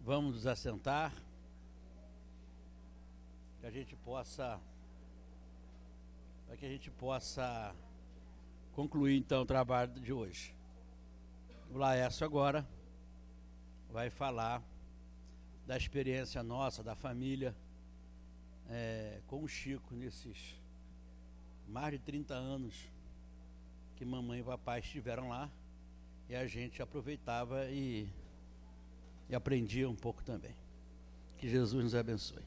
Vamos nos assentar, que a gente possa concluir então o trabalho de hoje. O Laércio agora vai falar da experiência nossa, da família, com o Chico, nesses mais de 30 anos que mamãe e papai estiveram lá, e a gente aproveitava e aprendia um pouco também. Que Jesus nos abençoe.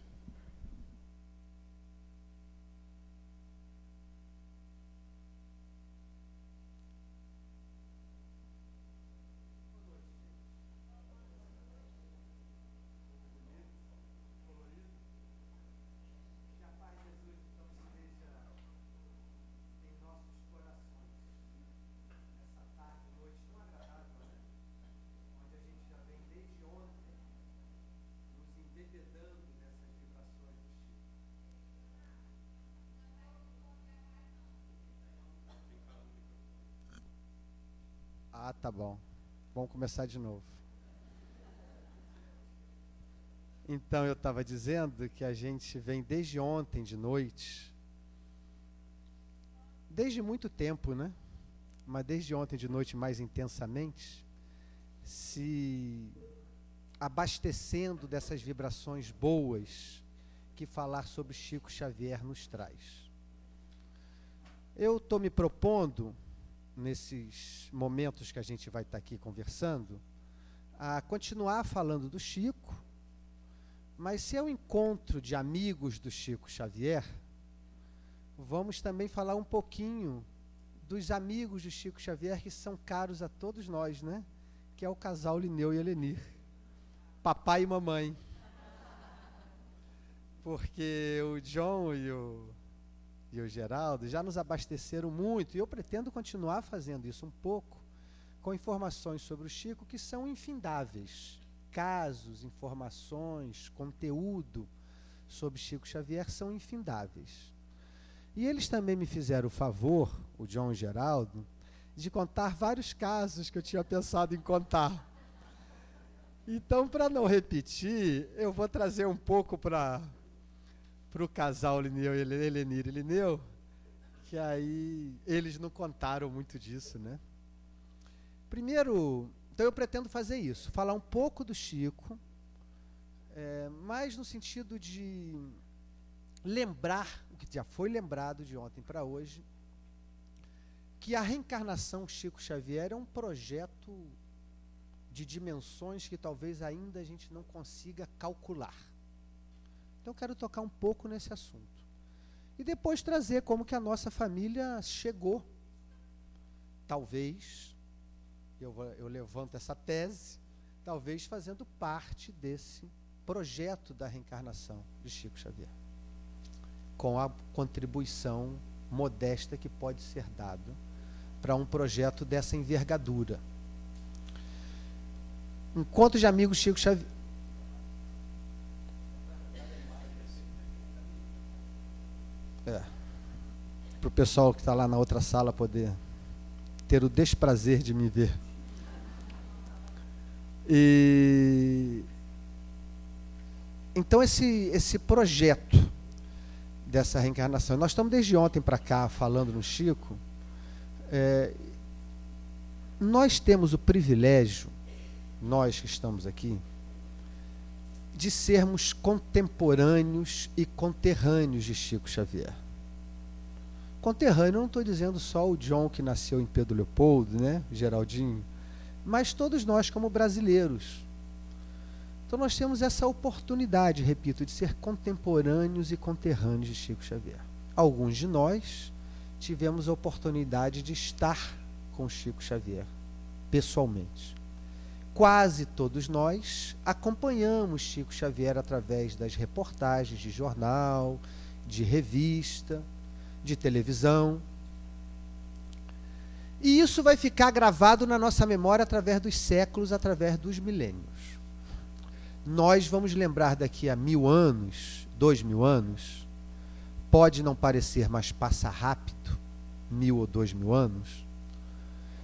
Ah, tá bom. Vamos começar de novo. Então, eu estava dizendo que a gente vem desde ontem de noite, desde muito tempo, né? Mas desde ontem de noite mais intensamente, se abastecendo dessas vibrações boas que falar sobre Chico Xavier nos traz. Eu estou me propondo, nesses momentos que a gente vai estar aqui conversando, a continuar falando do Chico, mas se é um encontro de amigos do Chico Xavier, vamos também falar um pouquinho dos amigos do Chico Xavier que são caros a todos nós, né? Que é o casal Lineu e Helenir, papai e mamãe. Porque o John e o Geraldo já nos abasteceram muito, e eu pretendo continuar fazendo isso um pouco, com informações sobre o Chico que são infindáveis. Casos, informações, conteúdo sobre Chico Xavier são infindáveis. E eles também me fizeram o favor, o John e o Geraldo, de contar vários casos que eu tinha pensado em contar. Então, para não repetir, eu vou trazer um pouco para o casal Lineu e Helenir e Lineu, que aí eles não contaram muito disso, né? Primeiro, então eu pretendo fazer isso, falar um pouco do Chico, mais no sentido de lembrar o que já foi lembrado de ontem para hoje, que a reencarnação Chico Xavier é um projeto de dimensões que talvez ainda a gente não consiga calcular. Então eu quero tocar um pouco nesse assunto. E depois trazer como que a nossa família chegou. Talvez, eu levanto essa tese, talvez fazendo parte desse projeto da reencarnação de Chico Xavier, com a contribuição modesta que pode ser dada para um projeto dessa envergadura. Encontro de amigos Chico Xavier. Para o pessoal que está lá na outra sala poder ter o desprazer de me ver. Então esse projeto dessa reencarnação, nós estamos desde ontem para cá falando no Chico, nós temos o privilégio, nós que estamos aqui, de sermos contemporâneos e conterrâneos de Chico Xavier. Conterrâneo, não estou dizendo só o John que nasceu em Pedro Leopoldo, né, Geraldinho, mas todos nós como brasileiros. Então nós temos essa oportunidade, repito, de ser contemporâneos e conterrâneos de Chico Xavier. Alguns de nós tivemos a oportunidade de estar com Chico Xavier, pessoalmente. Quase todos nós acompanhamos Chico Xavier através das reportagens de jornal, de revista, de televisão. E isso vai ficar gravado na nossa memória através dos séculos, através dos milênios. Nós vamos lembrar daqui a 1000 anos, 2000 anos, pode não parecer, mas passa rápido, 1000 ou 2000 anos,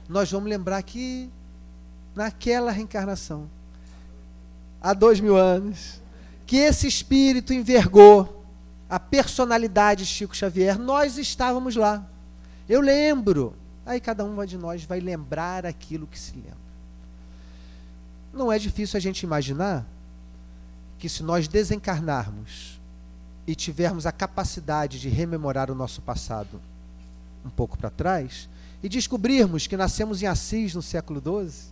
nós vamos lembrar que naquela reencarnação há 2000 anos, que esse espírito envergou a personalidade de Chico Xavier, nós estávamos lá. Eu lembro. Aí cada um de nós vai lembrar aquilo que se lembra. Não é difícil a gente imaginar que se nós desencarnarmos e tivermos a capacidade de rememorar o nosso passado um pouco para trás, e descobrirmos que nascemos em Assis no século XII,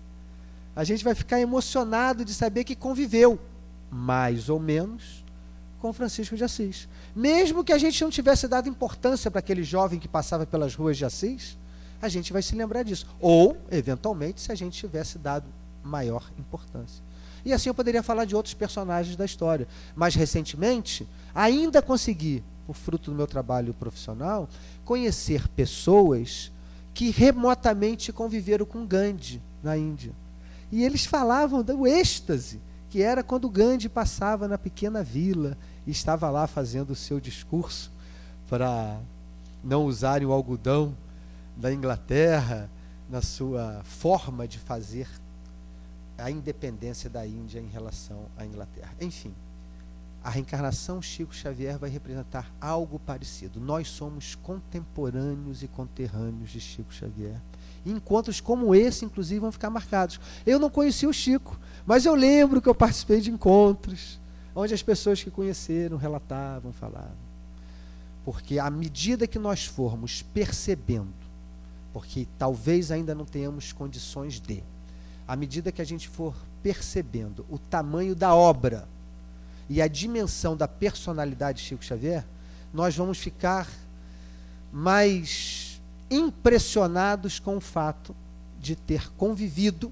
a gente vai ficar emocionado de saber que conviveu, mais ou menos, com Francisco de Assis. Mesmo que a gente não tivesse dado importância para aquele jovem que passava pelas ruas de Assis, a gente vai se lembrar disso. Ou, eventualmente, se a gente tivesse dado maior importância. E assim eu poderia falar de outros personagens da história. Mais recentemente, ainda consegui, por fruto do meu trabalho profissional, conhecer pessoas que remotamente conviveram com Gandhi na Índia. E eles falavam do êxtase, que era quando Gandhi passava na pequena vila e estava lá fazendo o seu discurso para não usarem o algodão da Inglaterra na sua forma de fazer a independência da Índia em relação à Inglaterra. Enfim, a reencarnação Chico Xavier vai representar algo parecido. Nós somos contemporâneos e conterrâneos de Chico Xavier. E encontros como esse, inclusive, vão ficar marcados. Eu não conheci o Chico, mas eu lembro que eu participei de encontros onde as pessoas que conheceram relatavam, falavam. Porque à medida que nós formos percebendo, porque talvez ainda não tenhamos condições de, à medida que a gente for percebendo o tamanho da obra e a dimensão da personalidade de Chico Xavier, nós vamos ficar mais impressionados com o fato de ter convivido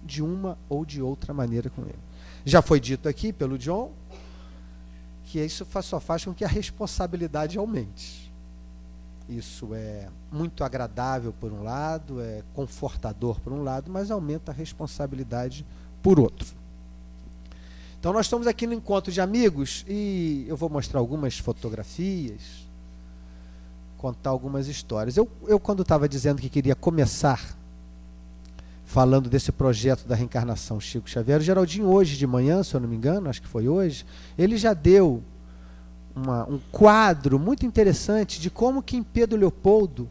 de uma ou de outra maneira com ele. Já foi dito aqui pelo John que isso só faz com que a responsabilidade aumente. Isso é muito agradável por um lado, é confortador por um lado, mas aumenta a responsabilidade por outro. Então nós estamos aqui no encontro de amigos e eu vou mostrar algumas fotografias, contar algumas histórias. Eu quando estava dizendo que queria começar falando desse projeto da reencarnação Chico Xavier, o Geraldinho hoje de manhã, se eu não me engano, acho que foi hoje, ele já deu um quadro muito interessante de como que em Pedro Leopoldo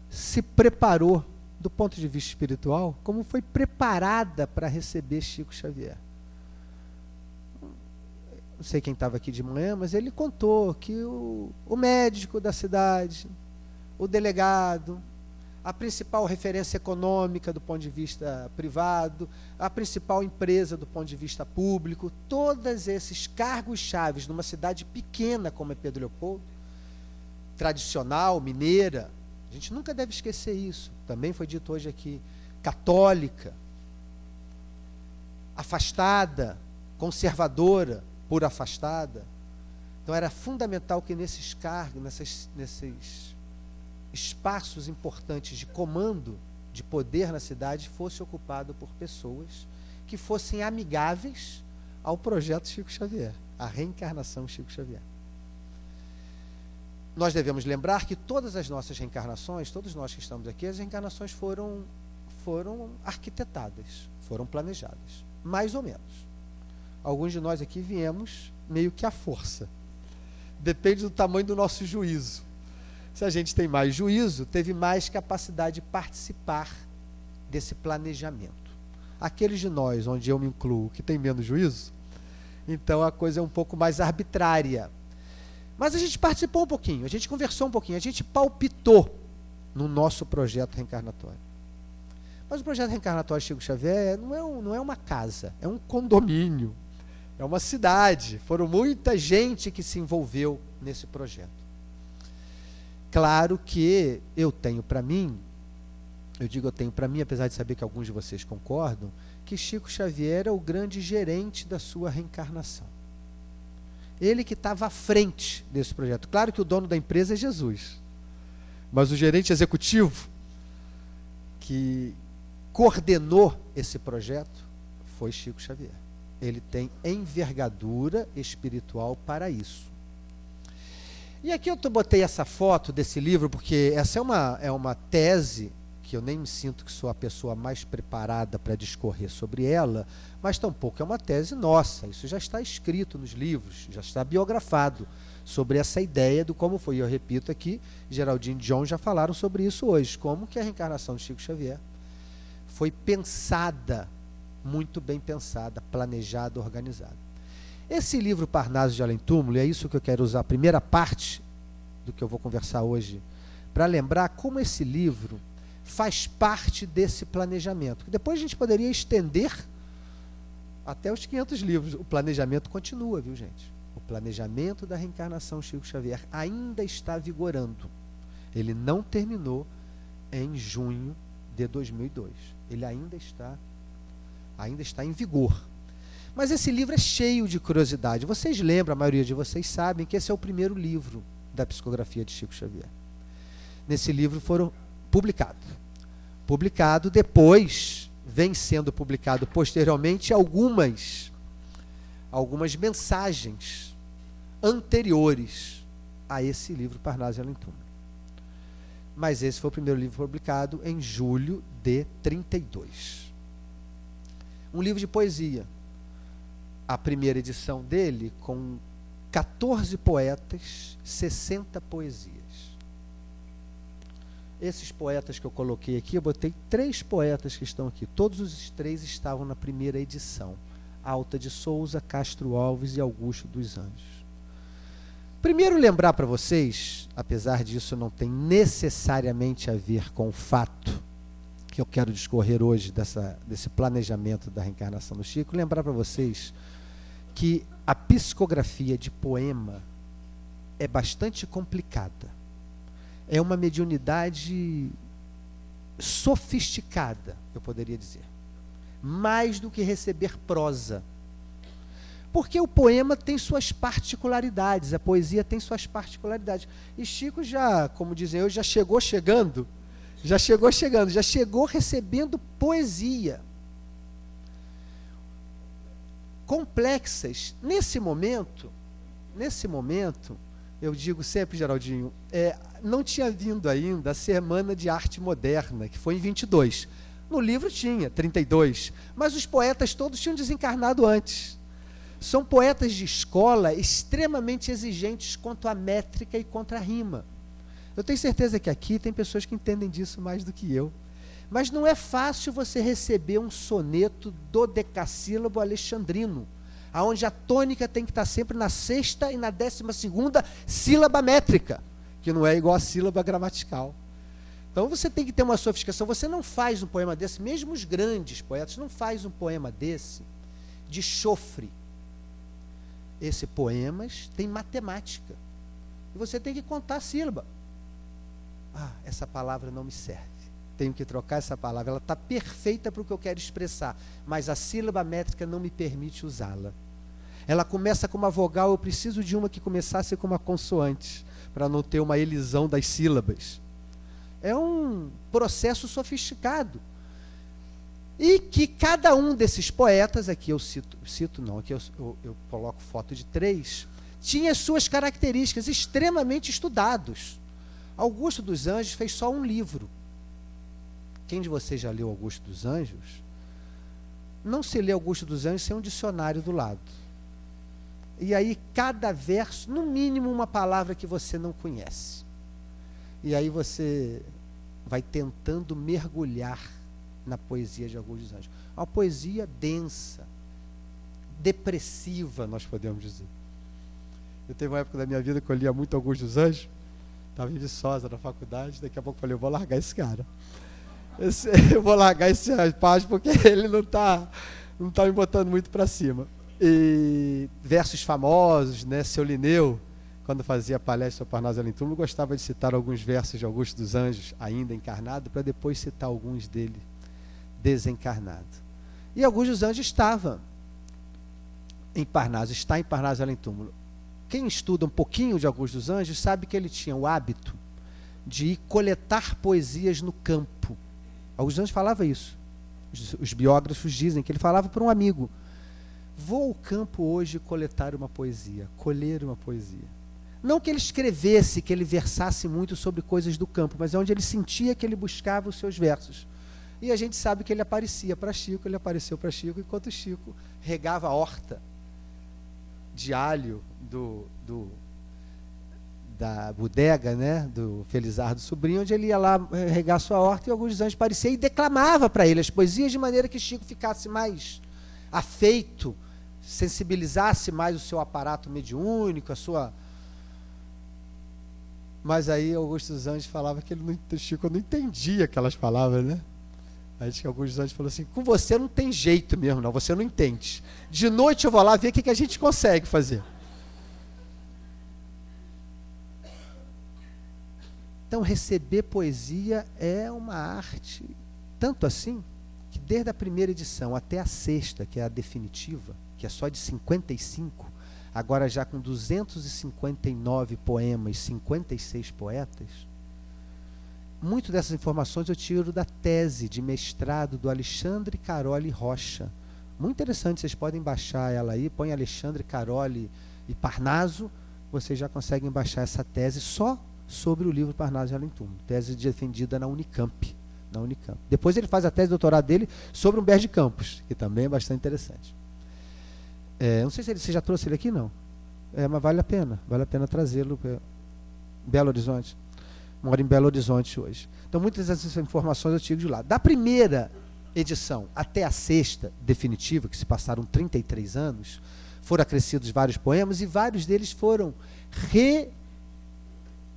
se preparou do ponto de vista espiritual, como foi preparada para receber Chico Xavier. Não sei quem estava aqui de manhã, mas ele contou que o médico da cidade, o delegado, a principal referência econômica do ponto de vista privado, a principal empresa do ponto de vista público, todos esses cargos chaves numa cidade pequena como é Pedro Leopoldo, tradicional, mineira, a gente nunca deve esquecer isso, também foi dito hoje aqui, católica, afastada, conservadora, por afastada. Então era fundamental que nesses cargos, nesses espaços importantes de comando, de poder na cidade, fosse ocupado por pessoas que fossem amigáveis ao projeto Chico Xavier, a reencarnação Chico Xavier. Nós devemos lembrar que todas as nossas reencarnações, todos nós que estamos aqui, as reencarnações foram arquitetadas, foram planejadas, mais ou menos. Alguns de nós aqui viemos meio que à força. Depende do tamanho do nosso juízo. Se a gente tem mais juízo, teve mais capacidade de participar desse planejamento. Aqueles de nós, onde eu me incluo, que tem menos juízo, então a coisa é um pouco mais arbitrária. Mas a gente participou um pouquinho, a gente conversou um pouquinho, a gente palpitou no nosso projeto reencarnatório. Mas o projeto reencarnatório Chico Xavier não é uma casa, é um condomínio. É uma cidade, foram muita gente que se envolveu nesse projeto. Claro que eu tenho para mim, apesar de saber que alguns de vocês concordam, que Chico Xavier é o grande gerente da sua reencarnação. Ele que estava à frente desse projeto. Claro que o dono da empresa é Jesus, mas o gerente executivo que coordenou esse projeto foi Chico Xavier. Ele tem envergadura espiritual para isso. E aqui eu botei essa foto desse livro, porque essa é uma tese que eu nem me sinto que sou a pessoa mais preparada para discorrer sobre ela, mas tampouco é uma tese nossa. Isso já está escrito nos livros, já está biografado sobre essa ideia do como foi. E eu repito aqui, Geraldine e John já falaram sobre isso hoje, como que a reencarnação de Chico Xavier foi pensada, muito bem pensada, planejada, organizada. Esse livro Parnaso de Além Túmulo, e é isso que eu quero usar a primeira parte do que eu vou conversar hoje, para lembrar como esse livro faz parte desse planejamento. Depois a gente poderia estender até os 500 livros. O planejamento continua, viu, gente? O planejamento da reencarnação Chico Xavier ainda está vigorando. Ele não terminou em junho de 2002. Ele ainda está em vigor. Mas esse livro é cheio de curiosidade. Vocês lembram, a maioria de vocês sabem, que esse é o primeiro livro da psicografia de Chico Xavier. Nesse livro foram publicado, depois vem sendo publicado posteriormente algumas mensagens anteriores a esse livro Parnaso de Além Túmulo. Mas esse foi o primeiro livro publicado em julho de 32. Um livro de poesia. A primeira edição dele com 14 poetas, 60 poesias. Esses poetas que eu coloquei aqui, eu botei 3 poetas que estão aqui. Todos os 3 estavam na primeira edição. Alta de Souza, Castro Alves e Augusto dos Anjos. Primeiro lembrar para vocês, apesar disso não tem necessariamente a ver com o fato que eu quero discorrer hoje desse planejamento da reencarnação do Chico, lembrar para vocês que a psicografia de poema é bastante complicada. É uma mediunidade sofisticada, eu poderia dizer. Mais do que receber prosa. Porque o poema tem suas particularidades, a poesia tem suas particularidades. E Chico já, como dizem hoje, já chegou recebendo poesia. Complexas. Nesse momento, eu digo sempre, Geraldinho, não tinha vindo ainda a Semana de Arte Moderna, que foi em 22. No livro tinha, 32. Mas os poetas todos tinham desencarnado antes. São poetas de escola extremamente exigentes quanto à métrica e quanto à rima. Eu tenho certeza que aqui tem pessoas que entendem disso mais do que eu. Mas não é fácil você receber um soneto dodecassílabo alexandrino, onde a tônica tem que estar sempre na 6ª e na 12ª sílaba métrica, que não é igual a sílaba gramatical. Então você tem que ter uma sofisticação. Você não faz um poema desse, mesmo os grandes poetas não faz um poema desse de chofre. Esse poemas tem matemática. E você tem que contar a sílaba. Essa palavra não me serve. Tenho que trocar essa palavra. Ela está perfeita para o que eu quero expressar, mas a sílaba métrica não me permite usá-la. Ela começa com uma vogal, eu preciso de uma que começasse com uma consoante, para não ter uma elisão das sílabas. É um processo sofisticado. E que cada um desses poetas, aqui eu aqui eu coloco foto de 3, tinha suas características, extremamente estudados. Augusto dos Anjos fez só um livro. Quem de vocês já leu Augusto dos Anjos? Não se lê Augusto dos Anjos sem um dicionário do lado. E aí cada verso, no mínimo uma palavra que você não conhece. E aí você vai tentando mergulhar na poesia de Augusto dos Anjos. Uma poesia densa, depressiva, nós podemos dizer. Eu teve uma época da minha vida que eu lia muito Augusto dos Anjos, estava em Viçosa na faculdade, daqui a pouco eu falei, eu vou largar esse cara. Eu vou largar esse rapaz porque ele não está me botando muito para cima. E versos famosos, né? Seu Linneu, quando fazia palestra sobre Parnaso de Além Túmulo, gostava de citar alguns versos de Augusto dos Anjos, ainda encarnado, para depois citar alguns dele desencarnado. E Augusto dos Anjos está em Parnaso de Além Túmulo. Quem estuda um pouquinho de Augusto dos Anjos sabe que ele tinha o hábito de ir coletar poesias no campo. Augusto dos Anjos falava isso. Os biógrafos dizem que ele falava para um amigo: vou ao campo hoje coletar uma poesia, colher uma poesia. Não que ele escrevesse, que ele versasse muito sobre coisas do campo, mas é onde ele sentia que ele buscava os seus versos. E a gente sabe que ele aparecia para Chico, ele apareceu para Chico, enquanto Chico regava a horta de alho da bodega, né, do Felizardo Sobrinho, onde ele ia lá regar sua horta, e Augusto dos Anjos aparecia e declamava para ele as poesias, de maneira que Chico ficasse mais afeito, sensibilizasse mais o seu aparato mediúnico, a sua... Mas aí Augusto dos Anjos falava que Chico não entendia aquelas palavras, né? Aí que Augusto dos Anjos falou assim: com você não tem jeito mesmo, não, você não entende. De noite eu vou lá ver o que a gente consegue fazer. Então, receber poesia é uma arte, tanto assim, que desde a primeira edição até a sexta, que é a definitiva, que é só de 55, agora já com 259 poemas, 56 poetas, muito dessas informações eu tiro da tese de mestrado do Alexandre Caroli Rocha. Muito interessante, vocês podem baixar ela aí, põe Alexandre Caroli e Parnaso, vocês já conseguem baixar essa tese só sobre o livro Parnaso de Além Túmulo, tese defendida na Unicamp. Depois ele faz a tese de doutorado dele sobre Humberto de Campos, que também é bastante interessante. Não sei se você já trouxe ele aqui, não. Mas vale a pena trazê-lo para Belo Horizonte. Moro em Belo Horizonte hoje. Então, muitas dessas informações eu tiro de lá. Da primeira edição até a sexta definitiva, que se passaram 33 anos, foram acrescidos vários poemas, e vários deles foram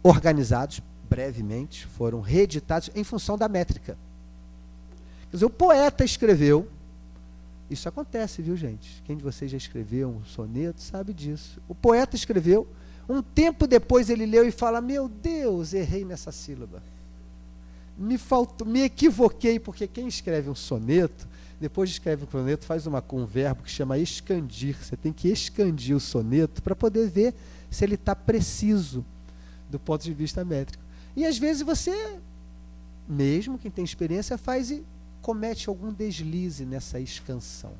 reorganizados brevemente, foram reeditados em função da métrica. Quer dizer, o poeta escreveu, isso acontece, viu, gente? Quem de vocês já escreveu um soneto sabe disso. O poeta escreveu, um tempo depois ele leu e fala: meu Deus, errei nessa sílaba. Me equivoquei, porque quem escreve um soneto, depois de escrever um soneto, faz um verbo que chama escandir. Você tem que escandir o soneto para poder ver se ele está preciso do ponto de vista métrico. E às vezes você, mesmo quem tem experiência, faz e comete algum deslize nessa escansão.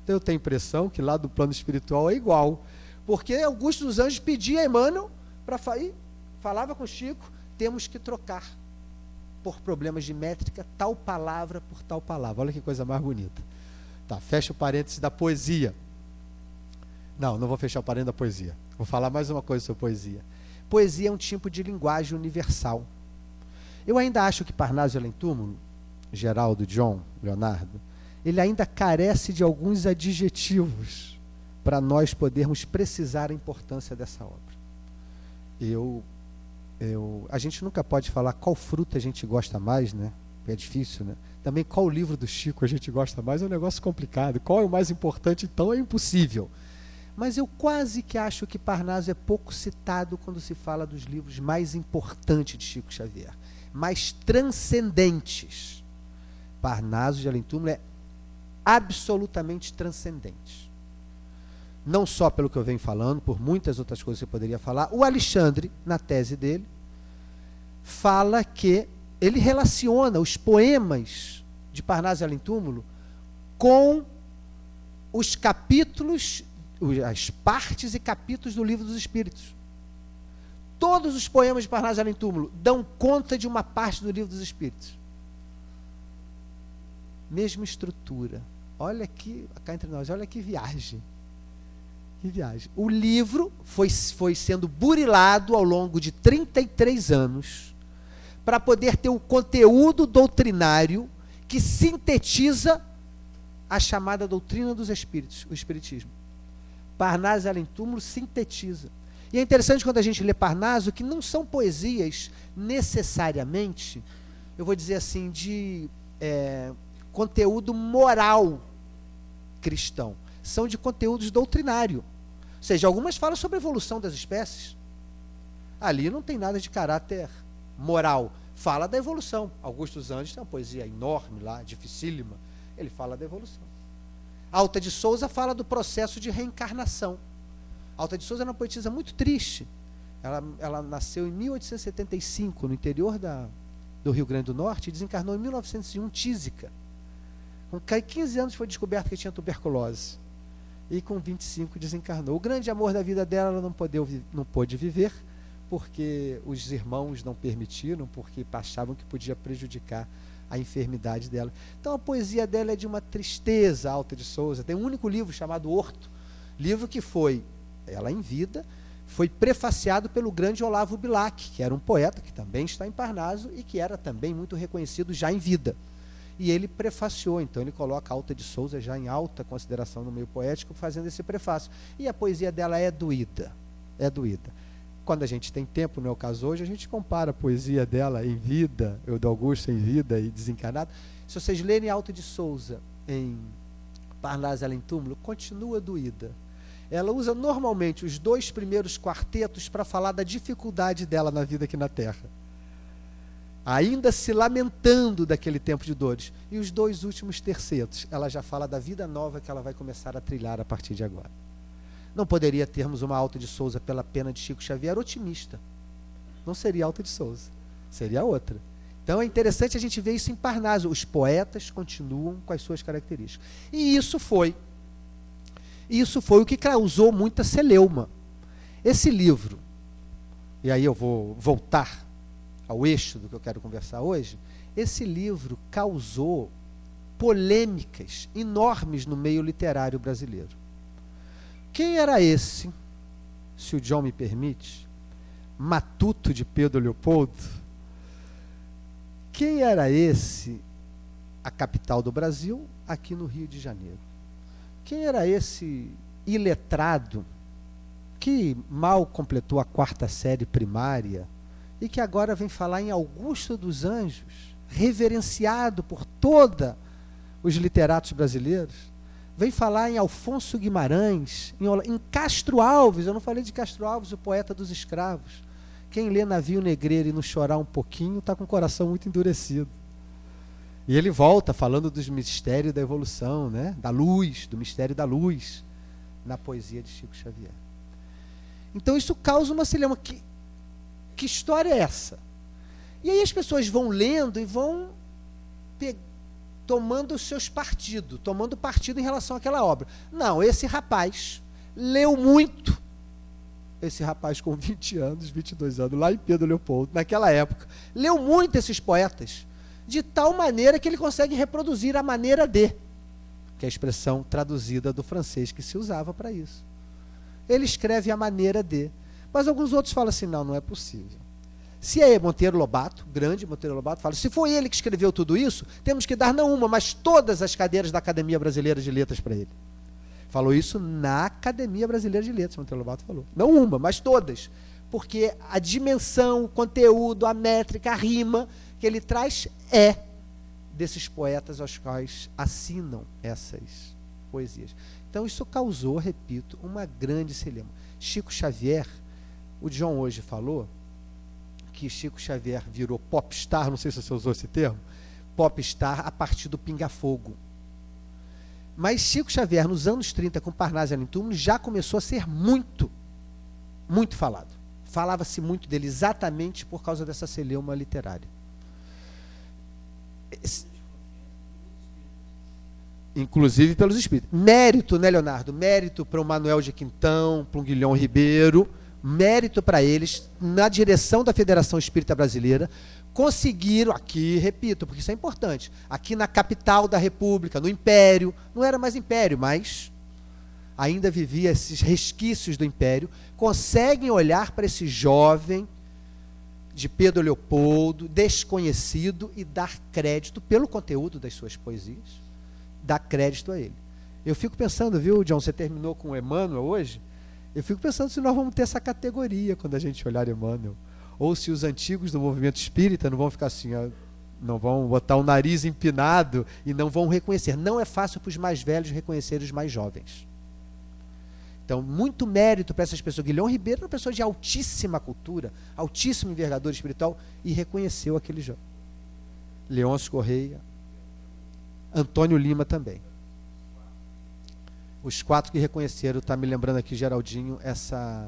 Então eu tenho a impressão que lá do plano espiritual é igual, porque Augusto dos Anjos pedia a Emmanuel para falava com Chico: temos que trocar por problemas de métrica tal palavra por tal palavra. Olha que coisa mais bonita. Tá, fecha o parênteses da poesia. Não vou fechar o parênteses da poesia. Vou falar mais uma coisa sobre poesia. Poesia é um tipo de linguagem universal. Eu ainda acho que Parnaso de Além Túmulo, Geraldo, John, Leonardo, ele ainda carece de alguns adjetivos para nós podermos precisar a importância dessa obra. A gente nunca pode falar qual fruta a gente gosta mais, né? É difícil, né? Também qual livro do Chico a gente gosta mais, é um negócio complicado. Qual é o mais importante, então, é impossível. Mas eu quase que acho que Parnaso é pouco citado quando se fala dos livros mais importantes de Chico Xavier, mais transcendentes. Parnaso de Além Túmulo é absolutamente transcendente. Não só pelo que eu venho falando, por muitas outras coisas que eu poderia falar. O Alexandre, na tese dele, fala que ele relaciona os poemas de Parnaso de Além Túmulo com os capítulos, as partes e capítulos do Livro dos Espíritos. Todos os poemas de Parnaso de Além Túmulo dão conta de uma parte do Livro dos Espíritos. Mesma estrutura. Olha aqui, cá entre nós, olha que viagem. Que viagem. O livro foi sendo burilado ao longo de 33 anos para poder ter o conteúdo doutrinário que sintetiza a chamada doutrina dos espíritos, o espiritismo. Parnaso de Além Túmulo sintetiza. E é interessante quando a gente lê Parnaso que não são poesias necessariamente, eu vou dizer assim, de conteúdo moral cristão. São de conteúdos doutrinário. Ou seja, algumas falam sobre a evolução das espécies. Ali não tem nada de caráter moral. Fala da evolução. Augusto dos Anjos tem uma poesia enorme lá, dificílima. Ele fala da evolução. Alta de Souza fala do processo de reencarnação. Alta de Souza era uma poetisa muito triste. Ela nasceu em 1875, no interior do Rio Grande do Norte, e desencarnou em 1901, tísica. Com 15 anos foi descoberto que tinha tuberculose. E com 25 desencarnou. O grande amor da vida dela ela não pôde viver, porque os irmãos não permitiram, porque achavam que podia prejudicar a enfermidade dela. Então a poesia dela é de uma tristeza, Alta de Souza. Tem um único livro chamado Horto, livro que foi, ela em vida, foi prefaciado pelo grande Olavo Bilac, que era um poeta que também está em Parnaso e que era também muito reconhecido já em vida. E ele prefaciou, então ele coloca Alta de Souza já em alta consideração no meio poético, fazendo esse prefácio. E a poesia dela é doída, é doída. Quando a gente tem tempo, não é o caso hoje, a gente compara a poesia dela em vida, Eudo Augusto em vida e desencarnado. Se vocês lerem Alta de Souza em Parnaso Além Túmulo, continua doída. Ela usa normalmente os 2 primeiros quartetos para falar da dificuldade dela na vida aqui na Terra, ainda se lamentando daquele tempo de dores. E os 2 últimos tercetos, ela já fala da vida nova que ela vai começar a trilhar a partir de agora. Não poderia termos uma Alta de Souza pela pena de Chico Xavier otimista. Não seria Alta de Souza, seria outra. Então é interessante a gente ver isso em Parnaso. Os poetas continuam com as suas características. E isso foi o que causou muita celeuma. Esse livro, e aí eu vou voltar ao eixo do que eu quero conversar hoje, esse livro causou polêmicas enormes no meio literário brasileiro. Quem era esse, se o John me permite, matuto de Pedro Leopoldo? Quem era esse, a capital do Brasil, aqui no Rio de Janeiro? Quem era esse iletrado que mal completou a 4ª série primária e que agora vem falar em Augusto dos Anjos, reverenciado por todos os literatos brasileiros? Vem falar em Alfonso Guimarães, em Castro Alves. Eu não falei de Castro Alves, o poeta dos escravos. Quem lê Navio Negreiro e não chorar um pouquinho está com o coração muito endurecido. E ele volta falando dos mistérios da evolução, né? Da luz, do mistério da luz, na poesia de Chico Xavier. Então isso causa uma celeuma. Que história é essa? E aí as pessoas vão lendo e vão tomando os seus partidos, tomando partido em relação àquela obra. Não, esse rapaz leu muito. Esse rapaz com 20 anos, 22 anos, lá em Pedro Leopoldo, naquela época, leu muito esses poetas, de tal maneira que ele consegue reproduzir a maneira de, que é a expressão traduzida do francês que se usava para isso. Ele escreve a maneira de. Mas alguns outros falam assim, não, não é possível. Se é Monteiro Lobato, grande Monteiro Lobato, fala, se foi ele que escreveu tudo isso, temos que dar não uma, mas todas as cadeiras da Academia Brasileira de Letras para ele. Falou isso na Academia Brasileira de Letras, Monteiro Lobato falou. Não uma, mas todas. Porque a dimensão, o conteúdo, a métrica, a rima que ele traz é desses poetas aos quais assinam essas poesias. Então isso causou, repito, uma grande celeuma. Chico Xavier, o John hoje falou que Chico Xavier virou popstar, não sei se você usou esse termo, popstar a partir do Pinga Fogo. Mas Chico Xavier, nos anos 30, com Parnaso Além Túmulo, já começou a ser muito, muito falado. Falava-se muito dele exatamente por causa dessa celeuma literária. Inclusive pelos espíritos. Mérito, né, Leonardo? Mérito para o Manuel de Quintão, para o Guilhom Ribeiro, mérito para eles, na direção da Federação Espírita Brasileira, conseguiram, aqui, repito, porque isso é importante, aqui na capital da República, no Império, não era mais Império, mas ainda vivia esses resquícios do Império, conseguem olhar para esse jovem de Pedro Leopoldo, desconhecido, e dar crédito pelo conteúdo das suas poesias, dar crédito a ele. Eu fico pensando, viu, John, você terminou com o Emmanuel hoje, eu fico pensando se nós vamos ter essa categoria quando a gente olhar Emmanuel, ou se os antigos do movimento espírita não vão ficar assim, não vão botar o nariz empinado e não vão reconhecer. Não é fácil para os mais velhos reconhecer os mais jovens. Então, muito mérito para essas pessoas. Guilhom Ribeiro era uma pessoa de altíssima cultura, altíssima envergadura espiritual, e reconheceu aquele jovem. Leôncio Correia, Antônio Lima também. Os 4 que reconheceram, está me lembrando aqui, Geraldinho, essa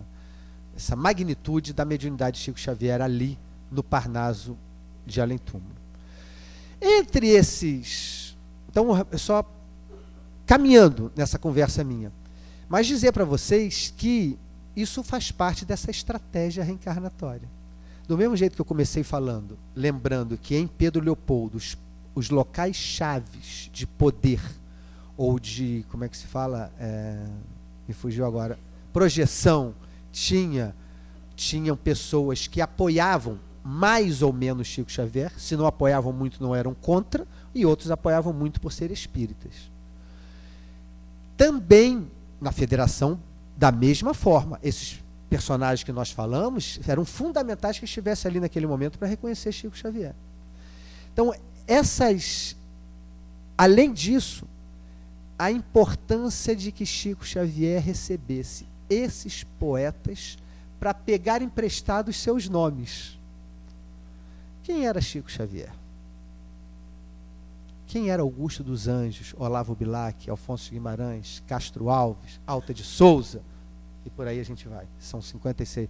magnitude da mediunidade de Chico Xavier ali no Parnaso de Além Túmulo. Entre esses, então, só caminhando nessa conversa minha, mas dizer para vocês que isso faz parte dessa estratégia reencarnatória. Do mesmo jeito que eu comecei falando, lembrando que em Pedro Leopoldo, os locais chaves de poder, ou de, como é que se fala? Me fugiu agora. Projeção, tinham pessoas que apoiavam mais ou menos Chico Xavier, se não apoiavam muito, não eram contra, e outros apoiavam muito por serem espíritas. Também, na federação, da mesma forma, esses personagens que nós falamos eram fundamentais que estivessem ali naquele momento para reconhecer Chico Xavier. Então, além disso, a importância de que Chico Xavier recebesse esses poetas para pegar emprestados seus nomes. Quem era Chico Xavier? Quem era Augusto dos Anjos, Olavo Bilac, Alfonso Guimarães, Castro Alves, Alta de Souza, e por aí a gente vai. São 56.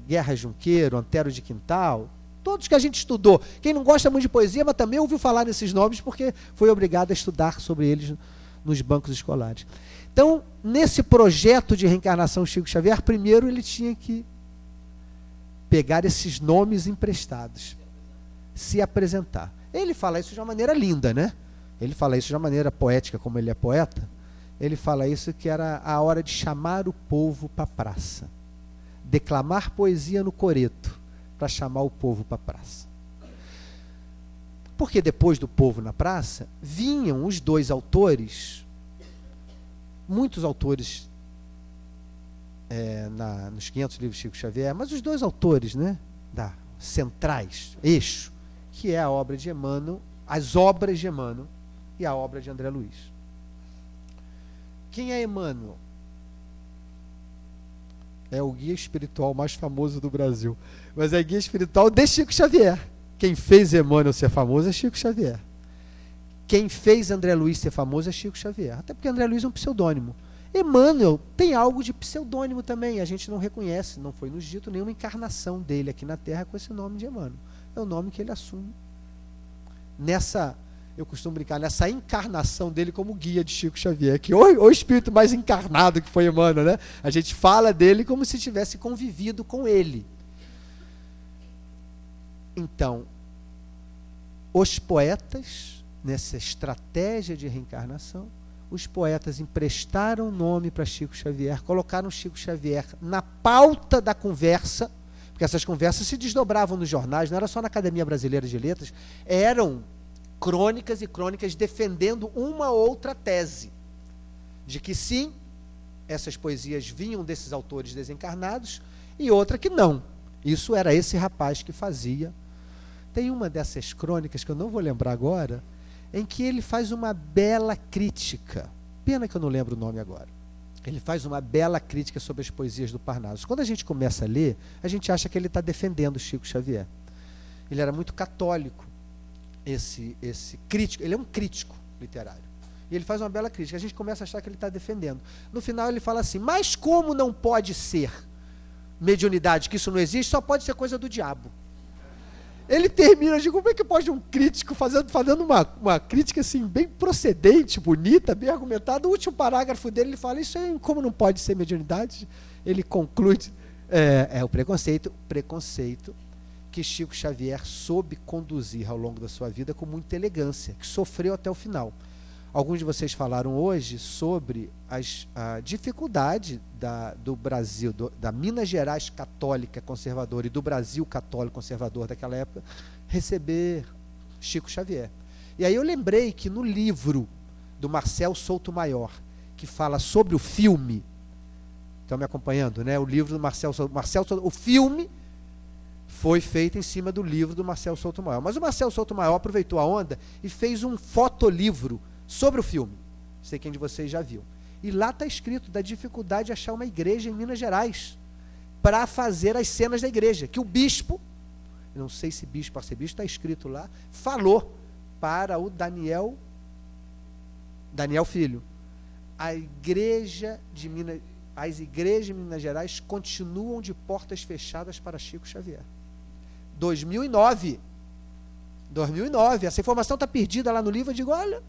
Guerra Junqueiro, Antero de Quintal, todos que a gente estudou. Quem não gosta muito de poesia, mas também ouviu falar nesses nomes porque foi obrigado a estudar sobre eles nos bancos escolares. Então, nesse projeto de reencarnação Chico Xavier, primeiro ele tinha que pegar esses nomes emprestados, se apresentar. Ele fala isso de uma maneira linda, né? Ele fala isso de uma maneira poética, como ele é poeta. Ele fala isso que era a hora de chamar o povo para a praça. Declamar poesia no coreto, para chamar o povo para a praça. Porque depois do povo na praça, vinham os dois autores, muitos autores nos 500 livros de Chico Xavier, mas os dois autores, né, centrais, eixo, que é a obra de Emmanuel, as obras de Emmanuel e a obra de André Luiz. Quem é Emmanuel? É o guia espiritual mais famoso do Brasil, mas é guia espiritual de Chico Xavier. Quem fez Emmanuel ser famoso é Chico Xavier. Quem fez André Luiz ser famoso é Chico Xavier. Até porque André Luiz é um pseudônimo. Emmanuel tem algo de pseudônimo também. A gente não reconhece, não foi nos dito nenhuma encarnação dele aqui na Terra com esse nome de Emmanuel. É o nome que ele assume. Eu costumo brincar, nessa encarnação dele como guia de Chico Xavier, que o espírito mais encarnado que foi Emmanuel, né? A gente fala dele como se tivesse convivido com ele. Então, os poetas, nessa estratégia de reencarnação, os poetas emprestaram nome para Chico Xavier, colocaram Chico Xavier na pauta da conversa, porque essas conversas se desdobravam nos jornais, não era só na Academia Brasileira de Letras, eram crônicas e crônicas defendendo uma outra tese, de que sim, essas poesias vinham desses autores desencarnados, e outra que não. Isso era esse rapaz que fazia. Tem uma dessas crônicas, que eu não vou lembrar agora, em que ele faz uma bela crítica. Pena que eu não lembro o nome agora. Ele faz uma bela crítica sobre as poesias do Parnaso. Quando a gente começa a ler, a gente acha que ele está defendendo Chico Xavier. Ele era muito católico, esse crítico. Ele é um crítico literário. E ele faz uma bela crítica. A gente começa a achar que ele está defendendo. No final ele fala assim, mas como não pode ser mediunidade, que isso não existe, só pode ser coisa do diabo. Ele termina de como é que pode um crítico fazendo uma crítica assim, bem procedente, bonita, bem argumentada. O último parágrafo dele, ele fala, isso aí, como não pode ser mediunidade? Ele conclui, o preconceito que Chico Xavier soube conduzir ao longo da sua vida com muita elegância, que sofreu até o final. Alguns de vocês falaram hoje sobre a dificuldade do Brasil, da Minas Gerais católica conservadora e do Brasil católico conservador daquela época, receber Chico Xavier. E aí eu lembrei que no livro do Marcel Souto-Maior, que fala sobre o filme, estão me acompanhando, né? O livro do Marcel Souto, o filme foi feito em cima do livro do Marcel Souto-Maior. Mas o Marcel Souto-Maior aproveitou a onda e fez um fotolivro sobre o filme. Não sei quem de vocês já viu. E lá está escrito da dificuldade de achar uma igreja em Minas Gerais para fazer as cenas da igreja. Que o bispo, não sei se bispo, arcebispo, está escrito lá, falou para o Daniel Filho. As igrejas de Minas Gerais continuam de portas fechadas para Chico Xavier. 2009. Essa informação está perdida lá no livro. Eu digo, olha,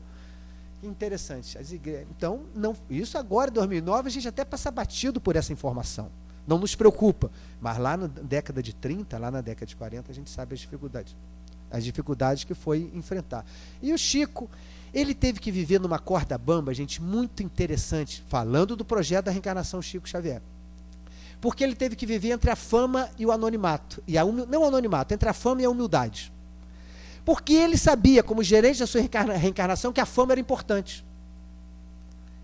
interessante. As igrejas, então, não, isso agora, em 2009, a gente até passa batido por essa informação. não nos preocupa. Mas lá na década de 30, lá na década de 40, a gente sabe as dificuldades que foi enfrentar. E o Chico, ele teve que viver numa corda bamba, gente, muito interessante, falando do projeto da reencarnação Chico Xavier. Porque ele teve que viver entre a fama e o anonimato. Não o anonimato, entre a fama e a humildade. Porque ele sabia, como gerente da sua reencarnação, que a fama era importante.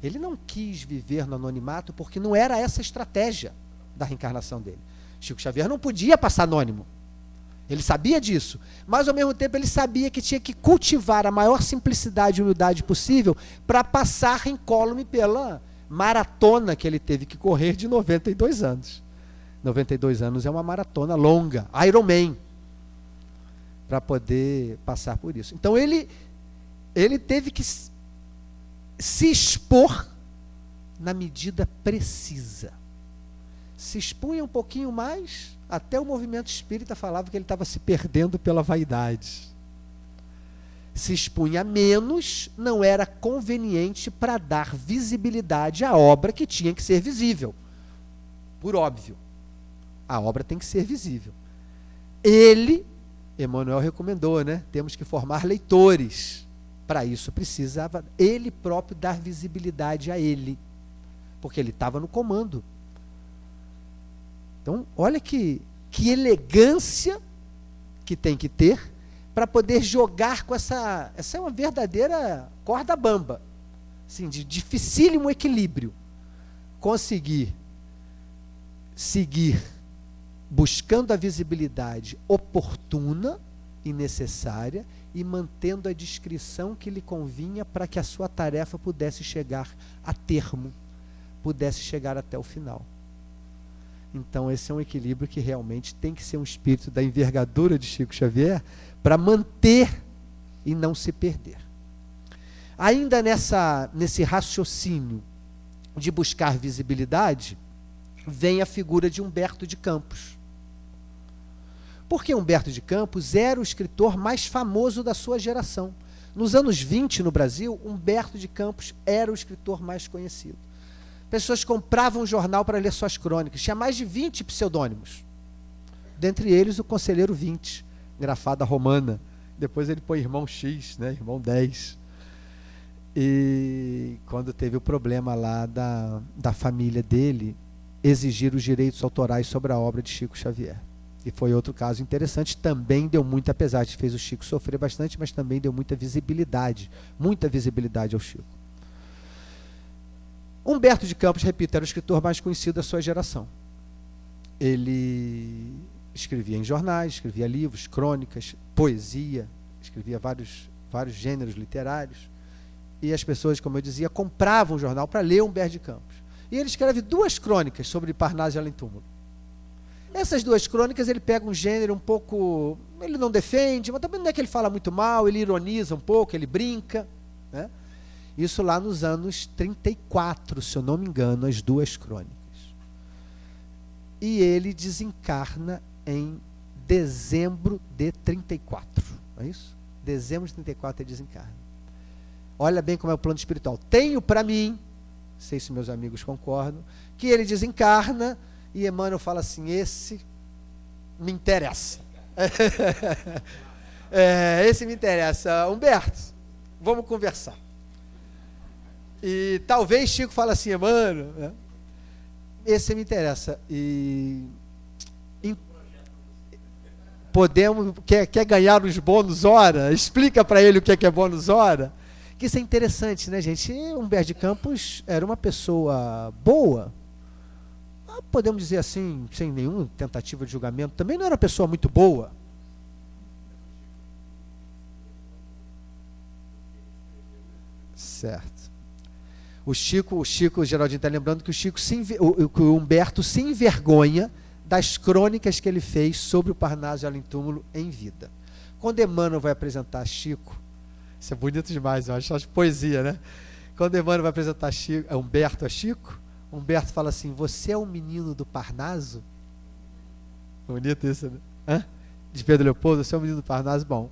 Ele não quis viver no anonimato porque não era essa a estratégia da reencarnação dele. Chico Xavier não podia passar anônimo. Ele sabia disso. Mas, ao mesmo tempo, ele sabia que tinha que cultivar a maior simplicidade e humildade possível para passar incólume pela maratona que ele teve que correr de 92 anos. 92 anos é uma maratona longa, Ironman, para poder passar por isso. Então, ele teve que se expor na medida precisa. Se expunha um pouquinho mais, até o movimento espírita falava que ele estava se perdendo pela vaidade. Se expunha menos, não era conveniente para dar visibilidade à obra que tinha que ser visível. Por óbvio, a obra tem que ser visível. Emmanuel recomendou, né? Temos que formar leitores. Para isso precisava ele próprio dar visibilidade a ele, porque ele estava no comando. Então, olha que elegância que tem que ter para poder jogar com essa é uma verdadeira corda bamba, assim, de dificílimo equilíbrio. Conseguir seguir buscando a visibilidade oportuna e necessária e mantendo a discrição que lhe convinha para que a sua tarefa pudesse chegar a termo, pudesse chegar até o final. Então, esse é um equilíbrio que realmente tem que ser um espírito da envergadura de Chico Xavier para manter e não se perder. Ainda nesse raciocínio de buscar visibilidade, vem a figura de Humberto de Campos. Porque Humberto de Campos era o escritor mais famoso da sua geração. Nos anos 20, no Brasil, Humberto de Campos era o escritor mais conhecido. Pessoas compravam um jornal para ler suas crônicas. Tinha mais de 20 pseudônimos. Dentre eles, o Conselheiro 20, grafada romana. Depois ele põe Irmão X, né? Irmão 10. E quando teve o problema lá da família dele, exigir os direitos autorais sobre a obra de Chico Xavier. E foi outro caso interessante. Também deu muito, apesar de fez o Chico sofrer bastante, mas também deu muita visibilidade ao Chico. Humberto de Campos, repito, era o escritor mais conhecido da sua geração. Ele escrevia em jornais, escrevia livros, crônicas, poesia, escrevia vários gêneros literários. E as pessoas, como eu dizia, compravam o jornal para ler Humberto de Campos. E ele escreve 2 crônicas sobre Parnaso e Além-Túmulo. Essas 2 crônicas, ele pega um gênero um pouco... Ele não defende, mas também não é que ele fala muito mal, ele ironiza um pouco, ele brinca, né? Isso lá nos anos 34, se eu não me engano, as 2 crônicas. E ele desencarna em dezembro de 34. Não é isso? Dezembro de 34 ele desencarna. Olha bem como é o plano espiritual. Tenho para mim, não sei se meus amigos concordam, que ele desencarna e Emmanuel fala assim, esse me interessa. Esse me interessa. Humberto, vamos conversar. E talvez Chico fale assim, Emmanuel, né? Esse me interessa. Quer ganhar os bônus hora? Explica para ele o que é bônus hora. Que isso é interessante, né, gente? Humberto de Campos era uma pessoa boa, podemos dizer assim, sem nenhuma tentativa de julgamento. Também não era uma pessoa muito boa. Certo. O Geraldinho está lembrando que o Humberto se envergonha das crônicas que ele fez sobre o Parnaso e Além-Túmulo em vida. Quando Emmanuel vai apresentar Chico, isso é bonito demais, eu acho poesia, né? Quando Emmanuel vai apresentar Humberto a Chico, Humberto fala assim, você é o menino do Parnaso? Bonito isso, né? De Pedro Leopoldo, você é o menino do Parnaso? Bom,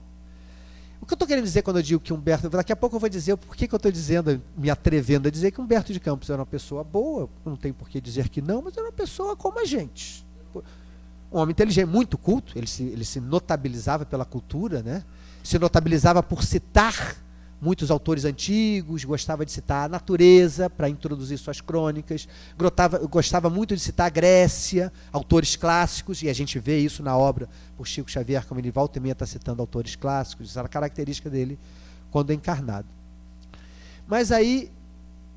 O que eu estou querendo dizer quando eu digo que Humberto... Daqui a pouco eu vou dizer por que eu estou dizendo, me atrevendo a dizer que Humberto de Campos era uma pessoa boa, não tem por que dizer que não, mas era uma pessoa como a gente. Um homem inteligente, muito culto, ele se notabilizava pela cultura, né? Se notabilizava por citar muitos autores antigos, gostava de citar a natureza para introduzir suas crônicas, gostava muito de citar a Grécia, autores clássicos, e a gente vê isso na obra por Chico Xavier, como ele volta e meia está citando autores clássicos, isso era a característica dele quando encarnado. Mas aí,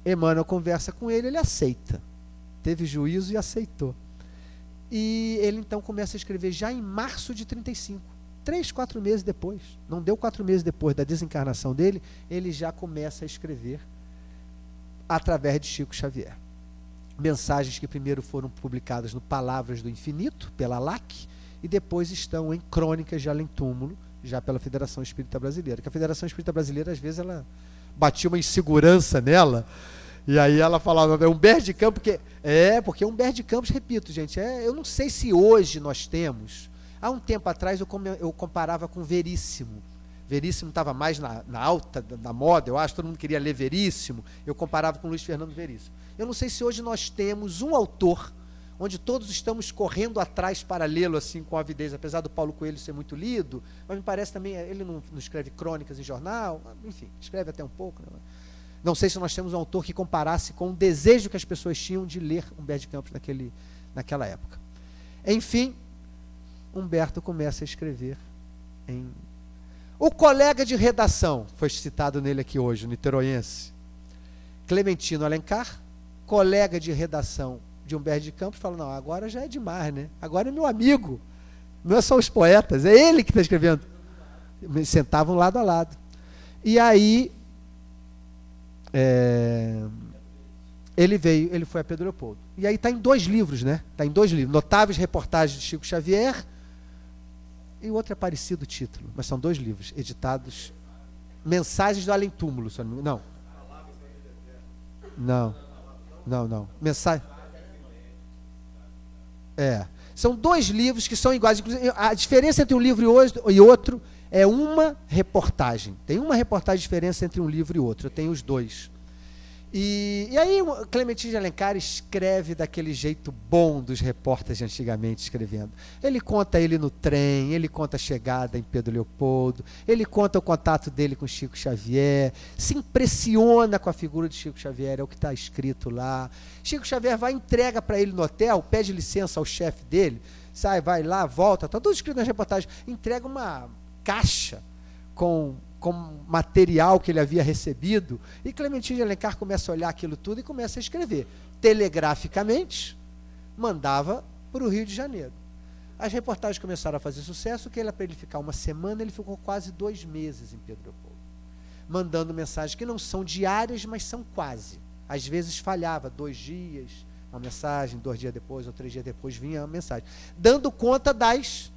Emmanuel conversa com ele, ele aceita, teve juízo e aceitou. E ele então começa a escrever já em março de 35, 3, 4 meses depois, não deu 4 meses depois da desencarnação dele, ele já começa a escrever através de Chico Xavier. Mensagens que primeiro foram publicadas no Palavras do Infinito, pela LAC, e depois estão em Crônicas de Além Túmulo, já pela Federação Espírita Brasileira. Que a Federação Espírita Brasileira, às vezes, ela batia uma insegurança nela, e aí ela falava, é Humberto de Campos, porque Humberto de Campos, repito, gente, eu não sei se hoje nós temos... Há um tempo atrás eu comparava com Veríssimo. Veríssimo estava mais na alta da moda, eu acho, todo mundo queria ler Veríssimo. Eu comparava com Luiz Fernando Veríssimo. Eu não sei se hoje nós temos um autor onde todos estamos correndo atrás para lê-lo assim com avidez, apesar do Paulo Coelho ser muito lido, mas me parece também, ele não escreve crônicas em jornal, enfim, escreve até um pouco. Né? Não sei se nós temos um autor que comparasse com o desejo que as pessoas tinham de ler Humberto de Campos naquela época. Enfim, Humberto começa a escrever em... O colega de redação, foi citado nele aqui hoje, o niteroense, Clementino Alencar, colega de redação de Humberto de Campos, fala, não, agora já é demais, né? Agora é meu amigo, não é só os poetas, é ele que está escrevendo. Sentavam lado a lado. E aí, ele foi a Pedro Leopoldo. E aí está em 2 livros, né? Está em 2 livros, Notáveis Reportagens de Chico Xavier, e o outro é parecido o título, mas são 2 livros, editados, Mensagens do Além Túmulo, não, Mensagem... São 2 livros que são iguais, inclusive, a diferença entre um livro e outro é uma reportagem, tem uma reportagem de diferença entre um livro e outro, eu tenho os 2. E aí o Clementino de Alencar escreve daquele jeito bom dos repórteres de antigamente escrevendo. Ele conta ele no trem, ele conta a chegada em Pedro Leopoldo, ele conta o contato dele com Chico Xavier, se impressiona com a figura de Chico Xavier, é o que está escrito lá. Chico Xavier vai e entrega para ele no hotel, pede licença ao chefe dele, sai, vai lá, volta, está tudo escrito nas reportagens, entrega uma caixa com material que ele havia recebido, e Clementino de Alencar começa a olhar aquilo tudo e começa a escrever. Telegraficamente, mandava para o Rio de Janeiro. As reportagens começaram a fazer sucesso, que era para ele ficar 1 semana, ele ficou quase 2 meses em Pedro Leopoldo, mandando mensagens que não são diárias, mas são quase. Às vezes falhava, 2 dias, uma mensagem, 2 dias depois ou 3 dias depois vinha uma mensagem, dando conta das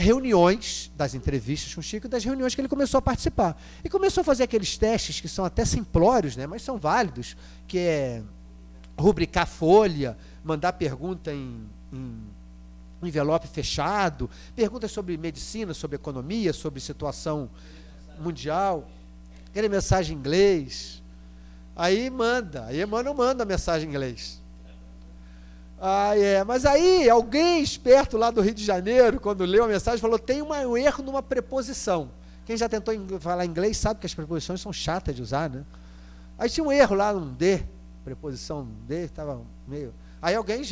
reuniões, das entrevistas com o Chico, das reuniões que ele começou a participar. E começou a fazer aqueles testes que são até simplórios, né, mas são válidos, que é rubricar folha, mandar pergunta em envelope fechado, perguntas sobre medicina, sobre economia, sobre situação mundial, aquela mensagem em inglês. Aí Emmanuel manda a mensagem em inglês. Mas aí alguém esperto lá do Rio de Janeiro, quando leu a mensagem, falou, tem um erro numa preposição. Quem já tentou falar inglês sabe que as preposições são chatas de usar, né? Aí tinha um erro lá, um D, preposição D, estava meio... Aí alguém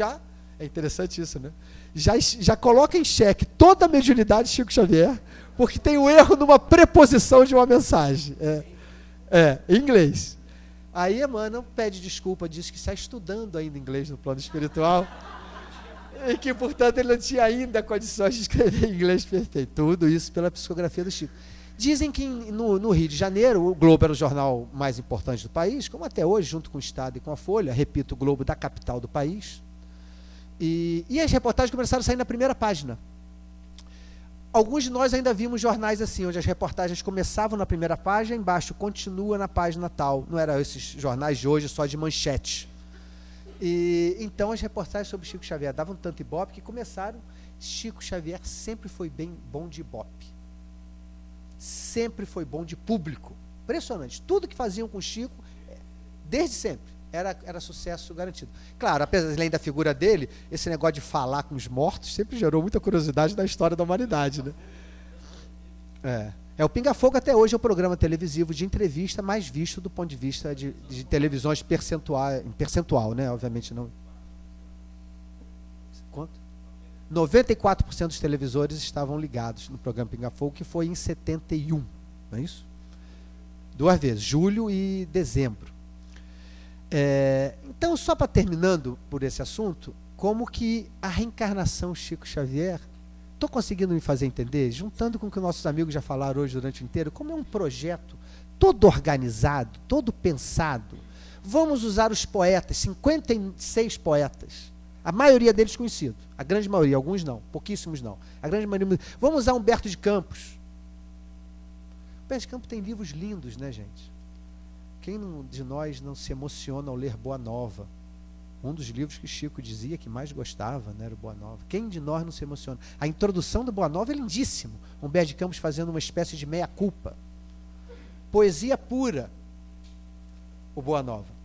é interessante isso, né? Já coloca em xeque toda a mediunidade de Chico Xavier, porque tem um erro numa preposição de uma mensagem. Em inglês. Aí Emmanuel pede desculpa, diz que está estudando ainda inglês no plano espiritual e que, portanto, ele não tinha ainda condições de escrever em inglês perfeito. Tudo isso pela psicografia do Chico. Dizem que no Rio de Janeiro, o Globo era o jornal mais importante do país, como até hoje, junto com o Estado e com a Folha, repito, o Globo da capital do país. E as reportagens começaram a sair na primeira página. Alguns de nós ainda vimos jornais assim, onde as reportagens começavam na primeira página, embaixo continua na página tal. Não eram esses jornais de hoje só de manchete. E então as reportagens sobre Chico Xavier davam tanto ibope que começaram. Chico Xavier sempre foi bem bom de ibope. sempre foi bom de público. Impressionante. Tudo que faziam com o Chico, desde sempre, era sucesso garantido. Claro, apesar além da figura dele, esse negócio de falar com os mortos sempre gerou muita curiosidade na história da humanidade, né? O Pinga Fogo até hoje é o programa televisivo de entrevista mais visto do ponto de vista de televisões em percentual, né? Obviamente não. Quanto? 94% dos televisores estavam ligados no programa Pinga Fogo, que foi em 71, não é isso? 2 vezes, julho e dezembro. Então, só para terminando por esse assunto, como que a reencarnação Chico Xavier, estou conseguindo me fazer entender, juntando com o que nossos amigos já falaram hoje durante o inteiro, como é um projeto todo organizado, todo pensado. Vamos usar os poetas, 56 poetas, a maioria deles conhecidos, a grande maioria, alguns não, pouquíssimos não. A grande maioria. Vamos usar Humberto de Campos. Humberto de Campos tem livros lindos, né, gente? Quem de nós não se emociona ao ler Boa Nova? Um dos livros que Chico dizia que mais gostava, né, era o Boa Nova. Quem de nós não se emociona? A introdução do Boa Nova é lindíssimo. Humberto de Campos fazendo uma espécie de meia-culpa. Poesia pura, o Boa Nova.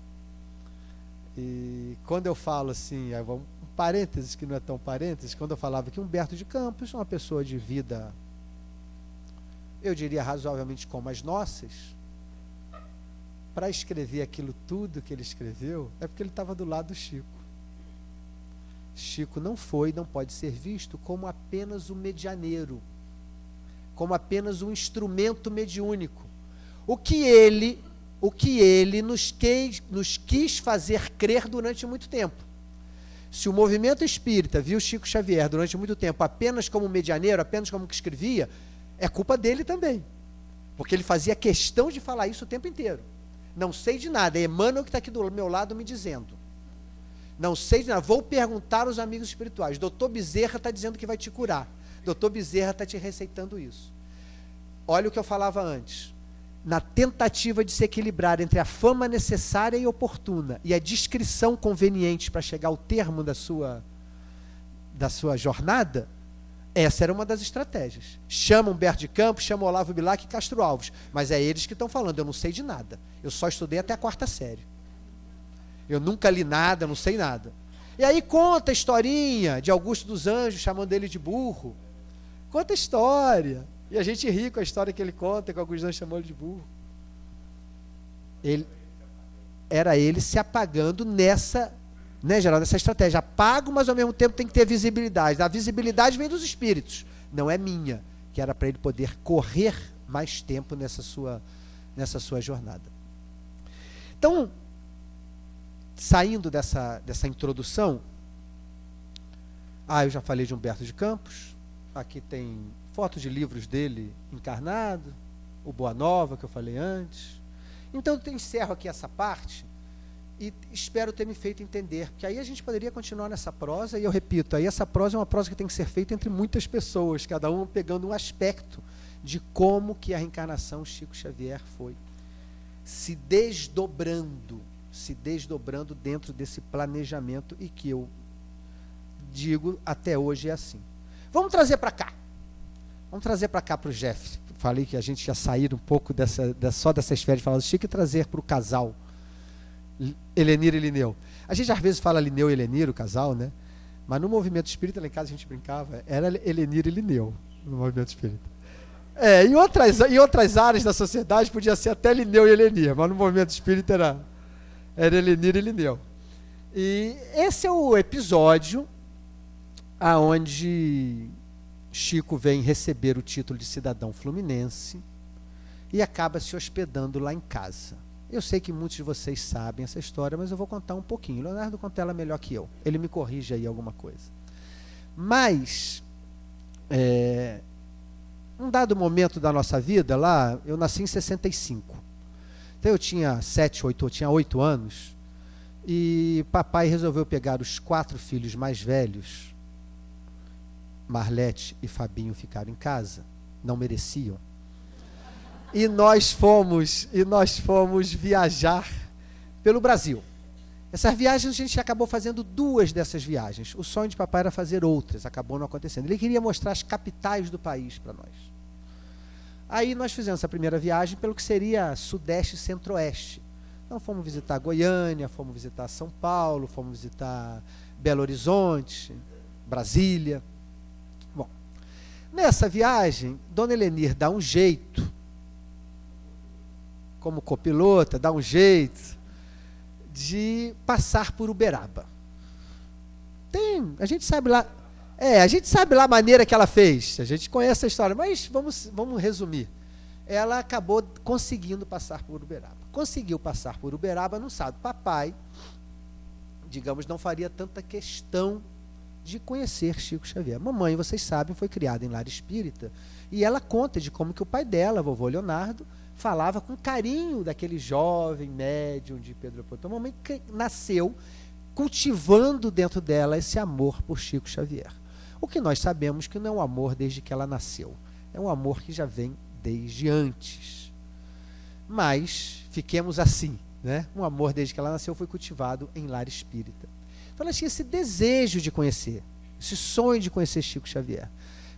E quando eu falo assim, um parênteses que não é tão parênteses, quando eu falava que Humberto de Campos é uma pessoa de vida, eu diria razoavelmente como as nossas, para escrever aquilo tudo que ele escreveu, é porque ele estava do lado do Chico. Chico não pode ser visto como apenas um medianeiro, como apenas um instrumento mediúnico. O que ele nos quis fazer crer durante muito tempo. Se o movimento espírita viu Chico Xavier durante muito tempo apenas como medianeiro, apenas como que escrevia, é culpa dele também. Porque ele fazia questão de falar isso o tempo inteiro. Não sei de nada, é Emmanuel que está aqui do meu lado me dizendo. Não sei de nada, vou perguntar aos amigos espirituais. Doutor Bezerra está dizendo que vai te curar. Doutor Bezerra está te receitando isso. Olha o que eu falava antes. Na tentativa de se equilibrar entre a fama necessária e oportuna e a discrição conveniente para chegar ao termo da sua jornada, essa era uma das estratégias. Chama Humberto de Campos, chama Olavo Bilac e Castro Alves, mas é eles que estão falando, eu não sei de nada. Eu só estudei até a 4ª série. Eu nunca li nada, não sei nada. E aí conta a historinha de Augusto dos Anjos, chamando ele de burro. Conta a história. E a gente ri com a história que ele conta, que Augusto dos Anjos chamou ele de burro. Era ele se apagando nessa, né, Geraldo, nessa estratégia. Apago, mas ao mesmo tempo tem que ter visibilidade. A visibilidade vem dos espíritos, não é minha, que era para ele poder correr mais tempo nessa sua jornada. Então, saindo dessa introdução, eu já falei de Humberto de Campos, aqui tem fotos de livros dele encarnado, o Boa Nova, que eu falei antes. Então, eu encerro aqui essa parte e espero ter me feito entender, porque aí a gente poderia continuar nessa prosa, e eu repito, aí essa prosa é uma prosa que tem que ser feita entre muitas pessoas, cada um pegando um aspecto de como que a reencarnação Chico Xavier foi se desdobrando dentro desse planejamento, e que eu digo até hoje é assim. Vamos trazer para cá. Vamos trazer para cá para o Jeff. Falei que a gente ia sair um pouco só dessa esfera de falar do Chico e trazer para o casal Helenir e Lineu. A gente às vezes fala Lineu e Helenir, o casal, né? Mas no movimento espírita, lá em casa a gente brincava, era Helenir e Lineu no movimento espírita. Em outras áreas da sociedade podia ser até Lineu e Helenir, mas no movimento espírita era Helenir e Lineu. E esse é o episódio aonde Chico vem receber o título de cidadão fluminense e acaba se hospedando lá em casa. Eu sei que muitos de vocês sabem essa história, mas eu vou contar um pouquinho. Leonardo conta ela melhor que eu. Ele me corrige aí alguma coisa. Mas, um dado momento da nossa vida lá, eu nasci em 65. Então eu tinha 8 anos, e papai resolveu pegar os 4 filhos mais velhos. Marlete e Fabinho ficaram em casa, não mereciam. E nós fomos viajar pelo Brasil. Essas viagens, a gente acabou fazendo 2 dessas viagens. O sonho de papai era fazer outras, acabou não acontecendo. Ele queria mostrar as capitais do país para nós. Aí nós fizemos a primeira viagem pelo que seria Sudeste e Centro-Oeste. Então fomos visitar Goiânia, fomos visitar São Paulo, fomos visitar Belo Horizonte, Brasília. Bom, nessa viagem, Dona Helenir dá um jeito, como copilota, dá um jeito de passar por Uberaba. A gente sabe lá a maneira que ela fez, a gente conhece a história, mas vamos resumir. Ela acabou conseguindo passar por Uberaba. Conseguiu passar por Uberaba num sábado. Papai, digamos, não faria tanta questão de conhecer Chico Xavier. Mamãe, vocês sabem, foi criada em lar espírita, e ela conta de como que o pai dela, vovô Leonardo, falava com carinho daquele jovem médium de Pedro Leopoldo. Então, a mamãe nasceu cultivando dentro dela esse amor por Chico Xavier. O que nós sabemos que não é um amor desde que ela nasceu, é um amor que já vem desde antes. Mas fiquemos assim, né? Um amor desde que ela nasceu foi cultivado em lar espírita. Então ela tinha esse desejo de conhecer, esse sonho de conhecer Chico Xavier.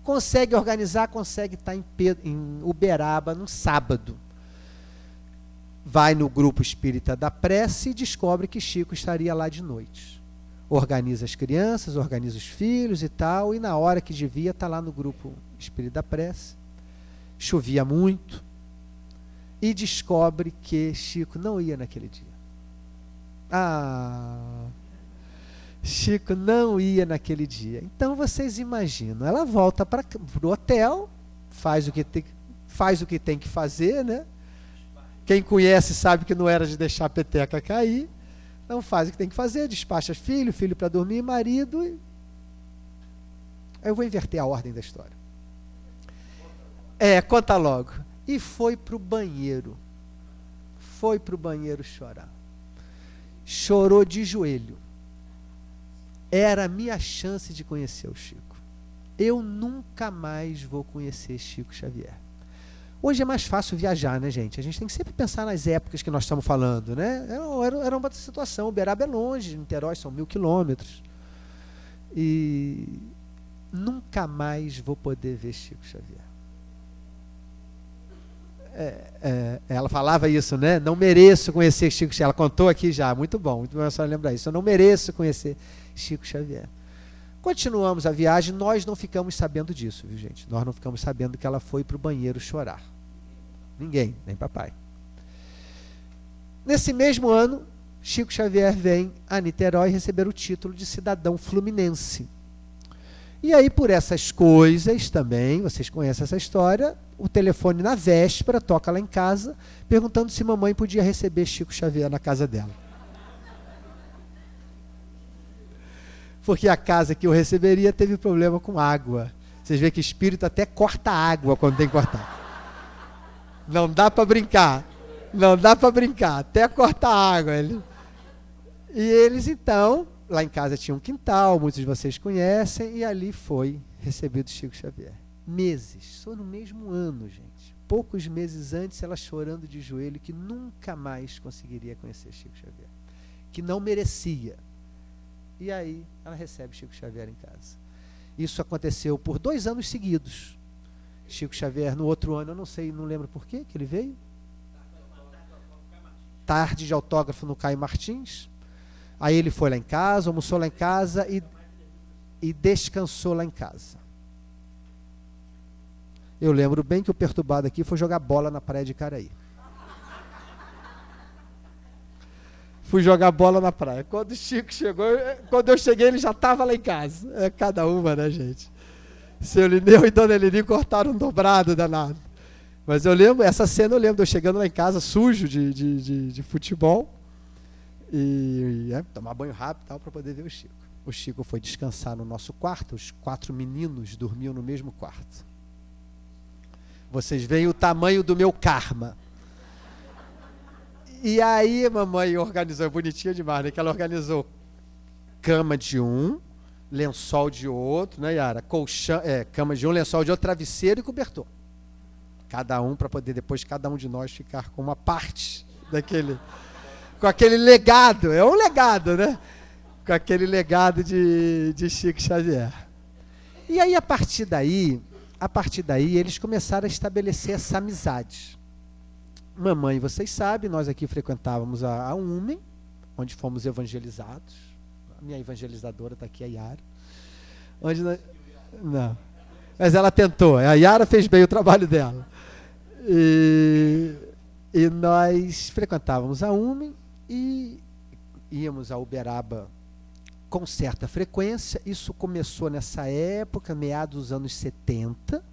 Consegue organizar, consegue estar em Uberaba num sábado. Vai no grupo espírita da prece e descobre que Chico estaria lá de noite. Organiza as crianças, organiza os filhos e tal, e na hora que devia estar lá no grupo espírita da prece. Chovia muito e descobre que Chico não ia naquele dia. Chico não ia naquele dia. Então vocês imaginam, ela volta para o hotel, faz o que tem que fazer, né? Quem conhece sabe que não era de deixar a peteca cair. Então faz o que tem que fazer, despacha filho para dormir, marido. Aí eu vou inverter a ordem da história. Conta logo. E foi para o banheiro. Foi para o banheiro chorar. Chorou de joelho. Era a minha chance de conhecer o Chico. Eu nunca mais vou conhecer Chico Xavier. Hoje é mais fácil viajar, né, gente? A gente tem que sempre pensar nas épocas que nós estamos falando, né? Era uma situação. Uberaba é longe, Niterói são 1000 quilômetros. E nunca mais vou poder ver Chico Xavier. Ela falava isso, né? Não mereço conhecer Chico Xavier. Ela contou aqui já, muito bom a senhora lembrar isso. Eu não mereço conhecer Chico Xavier. Continuamos a viagem, nós não ficamos sabendo disso, viu, gente? Nós não ficamos sabendo que ela foi para o banheiro chorar. Ninguém, nem papai. Nesse mesmo ano, Chico Xavier vem a Niterói receber o título de cidadão fluminense. E aí, por essas coisas também, vocês conhecem essa história, o telefone na véspera toca lá em casa, perguntando se mamãe podia receber Chico Xavier na casa dela. Porque a casa que eu receberia teve problema com água. Vocês veem que espírito até corta água quando tem que cortar. Não dá para brincar. Não dá para brincar. Até corta água. E eles, então, lá em casa tinha um quintal, muitos de vocês conhecem, e ali foi recebido Chico Xavier. Meses, só no mesmo ano, gente. Poucos meses antes, ela chorando de joelho, que nunca mais conseguiria conhecer Chico Xavier. Que não merecia. E aí, ela recebe Chico Xavier em casa. Isso aconteceu por 2 anos seguidos. Chico Xavier, no outro ano, eu não sei, não lembro por quê que ele veio. Tarde de autógrafo no Caio Martins. Aí ele foi lá em casa, almoçou lá em casa e descansou lá em casa. Eu lembro bem que o perturbado aqui foi jogar bola na praia de Caraí. Fui jogar bola na praia. Quando o Chico chegou, quando eu cheguei, ele já estava lá em casa. É cada uma, né, gente? Seu Lineu e Dona Eleni cortaram um dobrado danado. Mas eu lembro, essa cena eu lembro de eu chegando lá em casa, sujo de futebol, e tomar banho rápido e tal, para poder ver o Chico. O Chico foi descansar no nosso quarto, os 4 meninos dormiam no mesmo quarto. Vocês veem o tamanho do meu karma. E aí a mamãe organizou, bonitinha demais, né? Que ela organizou cama de um, lençol de outro, né, Yara? Colchão, cama de um, lençol de outro, travesseiro e cobertor. Cada um, para poder depois cada um de nós ficar com uma parte daquele, com aquele legado, é um legado, né? Com aquele legado de Chico Xavier. E aí, a partir daí, a partir daí, eles começaram a estabelecer essa amizade. Mamãe, vocês sabem, nós aqui frequentávamos a UME, onde fomos evangelizados. A minha evangelizadora está aqui, a Yara. Não, mas ela tentou. A Yara fez bem o trabalho dela. E nós frequentávamos a UME e íamos a Uberaba com certa frequência. Isso começou nessa época, meados dos anos 70.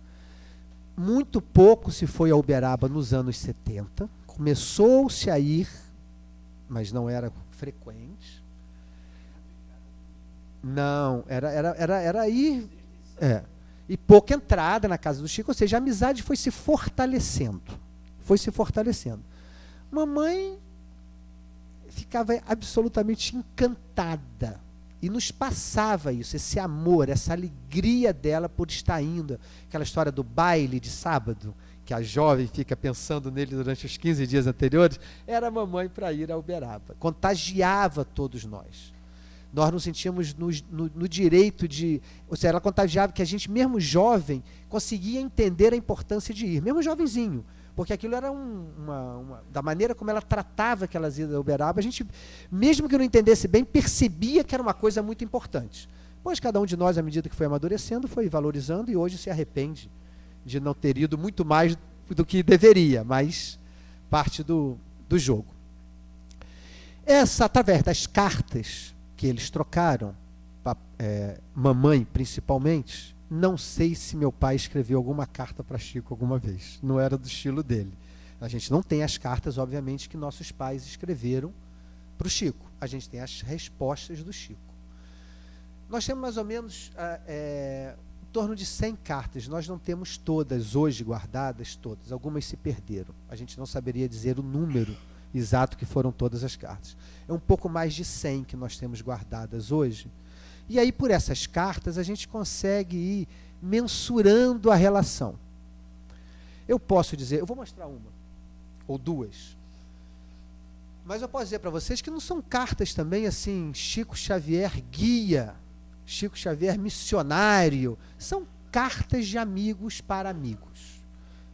Muito pouco se foi a Uberaba nos anos 70. Começou-se a ir, mas não era frequente. Não, era ir. E pouca entrada na casa do Chico, ou seja, a amizade foi se fortalecendo. Mamãe ficava absolutamente encantada e nos passava isso, esse amor, essa alegria dela por estar indo. Aquela história do baile de sábado, que a jovem fica pensando nele durante os 15 dias anteriores, era a mamãe para ir a Uberaba. Contagiava todos nós. Nós nos sentíamos no direito de... Ou seja, ela contagiava que a gente, mesmo jovem, conseguia entender a importância de ir, mesmo jovenzinho. Porque aquilo era da maneira como ela tratava aquelas idas a Uberaba, a gente, mesmo que não entendesse bem, percebia que era uma coisa muito importante. Pois cada um de nós, à medida que foi amadurecendo, foi valorizando e hoje se arrepende de não ter ido muito mais do que deveria, mas parte do jogo. Através das cartas que eles trocaram, mamãe principalmente, não sei se meu pai escreveu alguma carta para Chico alguma vez. Não era do estilo dele. A gente não tem as cartas, obviamente, que nossos pais escreveram para o Chico. A gente tem as respostas do Chico. Nós temos mais ou menos em torno de 100 cartas. Nós não temos todas hoje guardadas, todas. Algumas se perderam. A gente não saberia dizer o número exato que foram todas as cartas. É um pouco mais de 100 que nós temos guardadas hoje. E aí, por essas cartas, a gente consegue ir mensurando a relação. Eu posso dizer, eu vou mostrar uma, ou duas, mas eu posso dizer para vocês que não são cartas também assim, Chico Xavier guia, Chico Xavier missionário, são cartas de amigos para amigos.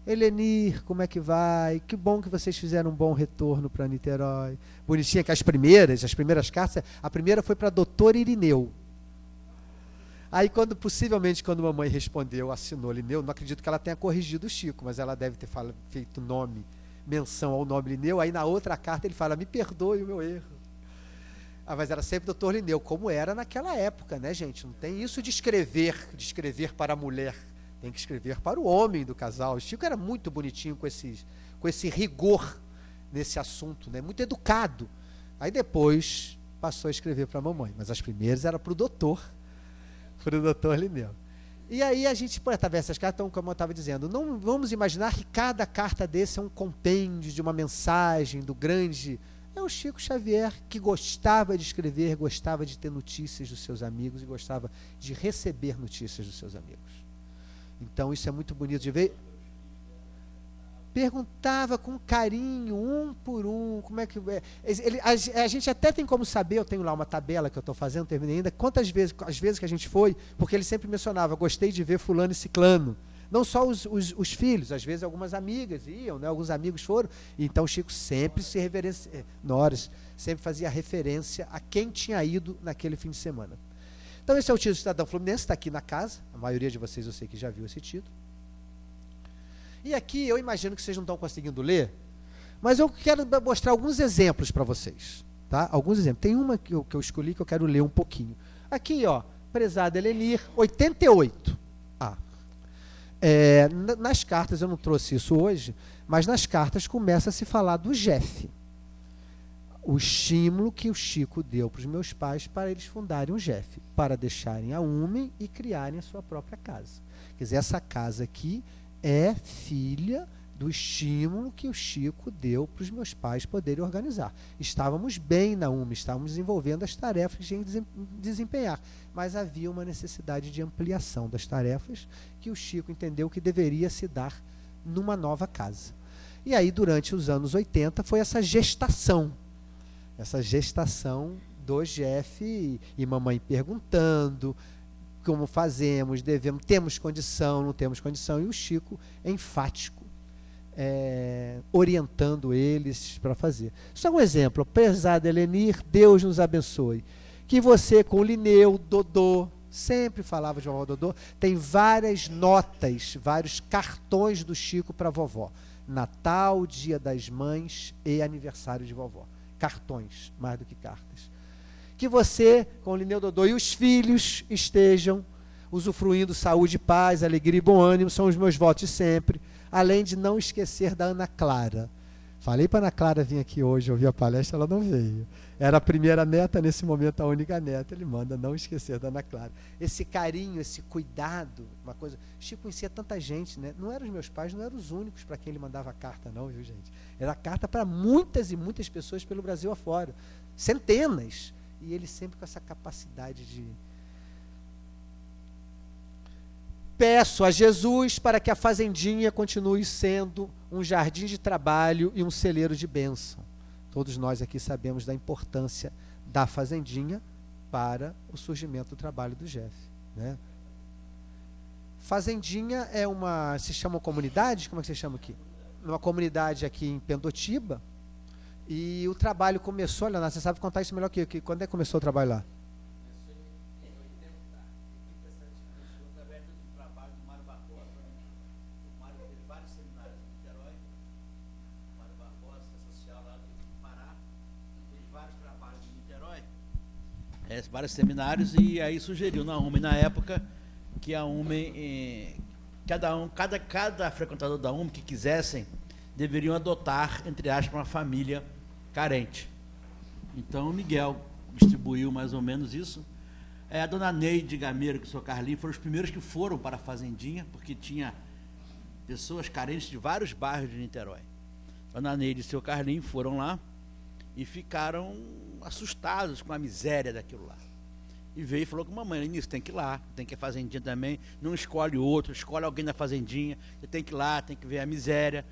Helenir, como é que vai? Que bom que vocês fizeram um bom retorno para Niterói. Bonitinha que as primeiras cartas, a primeira foi para doutor Irineu. Aí, possivelmente, quando a mamãe respondeu, assinou Lineu, não acredito que ela tenha corrigido o Chico, mas ela deve ter feito menção ao nome Lineu. Aí, na outra carta, ele fala, me perdoe o meu erro. Mas era sempre doutor Lineu, como era naquela época, né, gente? Não tem isso de escrever para a mulher. Tem que escrever para o homem do casal. O Chico era muito bonitinho com esse rigor nesse assunto, né? Muito educado. Aí, depois, passou a escrever para a mamãe. Mas as primeiras eram para o doutor Lineu. E aí a gente, através dessas cartas, então, como eu estava dizendo, não vamos imaginar que cada carta desse é um compêndio de uma mensagem do grande... É o Chico Xavier que gostava de escrever, gostava de ter notícias dos seus amigos e gostava de receber notícias dos seus amigos. Então isso é muito bonito de ver. Perguntava com carinho, um por um, como é que... a gente até tem como saber, eu tenho lá uma tabela que eu estou fazendo, não terminei ainda, as vezes que a gente foi, porque ele sempre mencionava, gostei de ver fulano e ciclano. Não só os filhos, às vezes algumas amigas iam, né, alguns amigos foram, então o Chico sempre sempre fazia referência a quem tinha ido naquele fim de semana. Então esse é o título do Cidadão Fluminense, está aqui na casa, a maioria de vocês eu sei que já viu esse título. E aqui eu imagino que vocês não estão conseguindo ler, mas eu quero mostrar alguns exemplos para vocês. Tá? Alguns exemplos. Tem uma que eu escolhi que eu quero ler um pouquinho. Aqui, ó, prezada Helenir, 88. Nas cartas, eu não trouxe isso hoje, mas nas cartas começa a se falar do Jeff. O estímulo que o Chico deu para os meus pais para eles fundarem o Jeff, para deixarem a UME e criarem a sua própria casa. Quer dizer, essa casa aqui é filha do estímulo que o Chico deu para os meus pais poderem organizar. Estávamos bem na UME, estávamos desenvolvendo as tarefas que tinham que desempenhar, mas havia uma necessidade de ampliação das tarefas que o Chico entendeu que deveria se dar numa nova casa. E aí, durante os anos 80, foi essa gestação do Jeff e mamãe perguntando, como fazemos, devemos, temos condição, não temos condição, e o Chico é enfático, orientando eles para fazer. Só um exemplo, prezado Helenir, Deus nos abençoe. Que você com o Lineu, Dodô, sempre falava de vovó Dodô, tem várias notas, vários cartões do Chico para vovó. Natal, Dia das Mães e aniversário de vovó. Cartões, mais do que cartas. Que você, com o Lineu, Dodô e os filhos estejam usufruindo saúde, paz, alegria e bom ânimo, são os meus votos sempre, além de não esquecer da Ana Clara. Falei para a Ana Clara vir aqui hoje, ouvir a palestra, ela não veio. Era a primeira neta, nesse momento a única neta, ele manda não esquecer da Ana Clara. Esse carinho, esse cuidado, uma coisa... Chico conhecia tanta gente, né? Não eram os meus pais, não eram os únicos para quem ele mandava carta, não, viu, gente? Era carta para muitas e muitas pessoas pelo Brasil afora. Centenas. E ele sempre com essa capacidade de... Peço a Jesus para que a fazendinha continue sendo um jardim de trabalho e um celeiro de bênção. Todos nós aqui sabemos da importância da fazendinha para o surgimento do trabalho do Jeff, né? Fazendinha é uma... Se chama comunidade? Como é que você chama aqui? Uma comunidade aqui em Pendotiba. E o trabalho começou, Leonardo, você sabe contar isso melhor que eu. Quando é que começou o trabalho lá? Vários seminários, e aí sugeriu na UME, na época, que a UME, cada frequentador da UME que quisessem, deveriam adotar, entre aspas, uma família carente. Então o Miguel distribuiu mais ou menos isso. A dona Neide Gameiro e o seu Carlinho foram os primeiros que foram para a fazendinha, porque tinha pessoas carentes de vários bairros de Niterói. Dona Neide e o seu Carlinho foram lá e ficaram assustados com a miséria daquilo lá. E veio e falou com a mamãe, nisso tem que ir lá, tem que ir à fazendinha também, não escolhe outro, escolhe alguém da fazendinha, você tem que ir lá, tem que ver a miséria.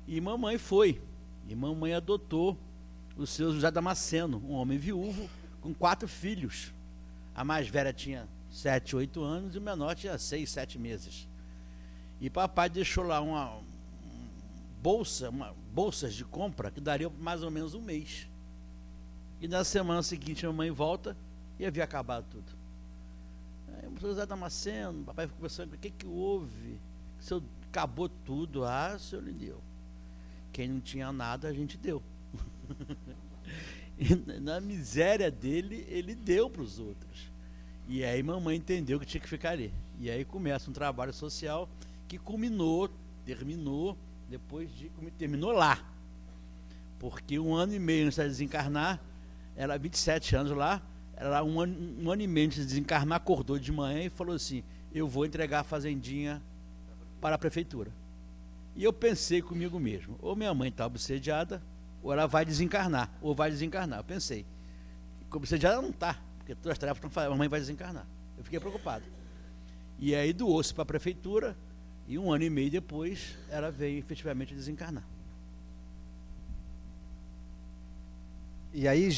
E mamãe foi, e mamãe adotou o seu José Damasceno, um homem viúvo, com 4 filhos. A mais velha tinha 7, 8 anos, e o menor tinha 6, 7 meses. E papai deixou lá bolsas de compra, que daria mais ou menos um mês. E na semana seguinte a mamãe volta e havia acabado tudo. Aí o José Damasceno, papai ficou conversando, o que houve? O senhor acabou tudo? Ah, o senhor lhe deu. Quem não tinha nada, a gente deu. E na miséria dele, ele deu para os outros. E aí mamãe entendeu que tinha que ficar ali. E aí começa um trabalho social que terminou lá. Porque 1 ano e meio antes de desencarnar, ela 27 anos lá, ela um ano e meio antes de desencarnar, acordou de manhã e falou assim, eu vou entregar a fazendinha para a prefeitura. E eu pensei comigo mesmo, ou minha mãe está obsediada, ou ela vai desencarnar, Eu pensei, obsediada ela não está, porque todas as tarefas estão fazendo, a mãe vai desencarnar. Eu fiquei preocupado. E aí doou-se para a prefeitura, e 1 ano e meio depois, ela veio efetivamente desencarnar. E aí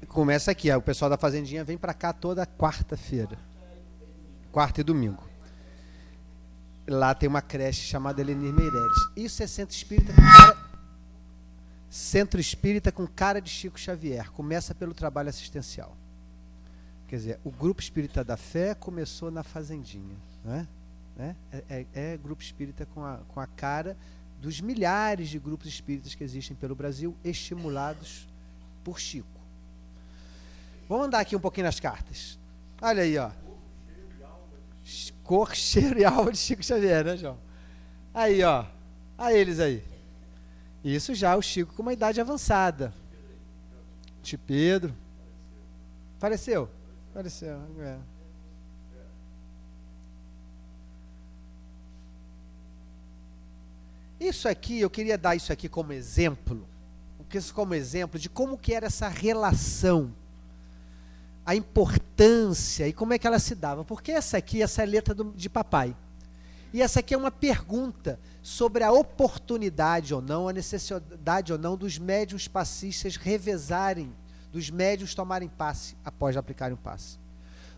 começa aqui, o pessoal da fazendinha vem para cá toda quarta-feira, quarta e domingo. Lá tem uma creche chamada Helenir Meireles. Isso é centro espírita com cara de Chico Xavier. Começa pelo trabalho assistencial. Quer dizer, o Grupo Espírita da Fé começou na fazendinha, né? É grupo espírita com a cara dos milhares de grupos espíritas que existem pelo Brasil, estimulados por Chico. Vamos andar aqui um pouquinho nas cartas. Olha aí, ó. Cor, cheiro e alma de Chico Xavier, né, João? Aí, ó. Olha eles aí. Isso já o Chico com uma idade avançada. Tio Pedro. Faleceu? Faleceu, é. Isso aqui, eu queria dar isso aqui como exemplo, de como que era essa relação, a importância e como é que ela se dava. Porque essa é a letra de papai. E essa aqui é uma pergunta sobre a oportunidade ou não, a necessidade ou não dos médiuns passistas revezarem, dos médiuns tomarem passe após aplicarem o passe.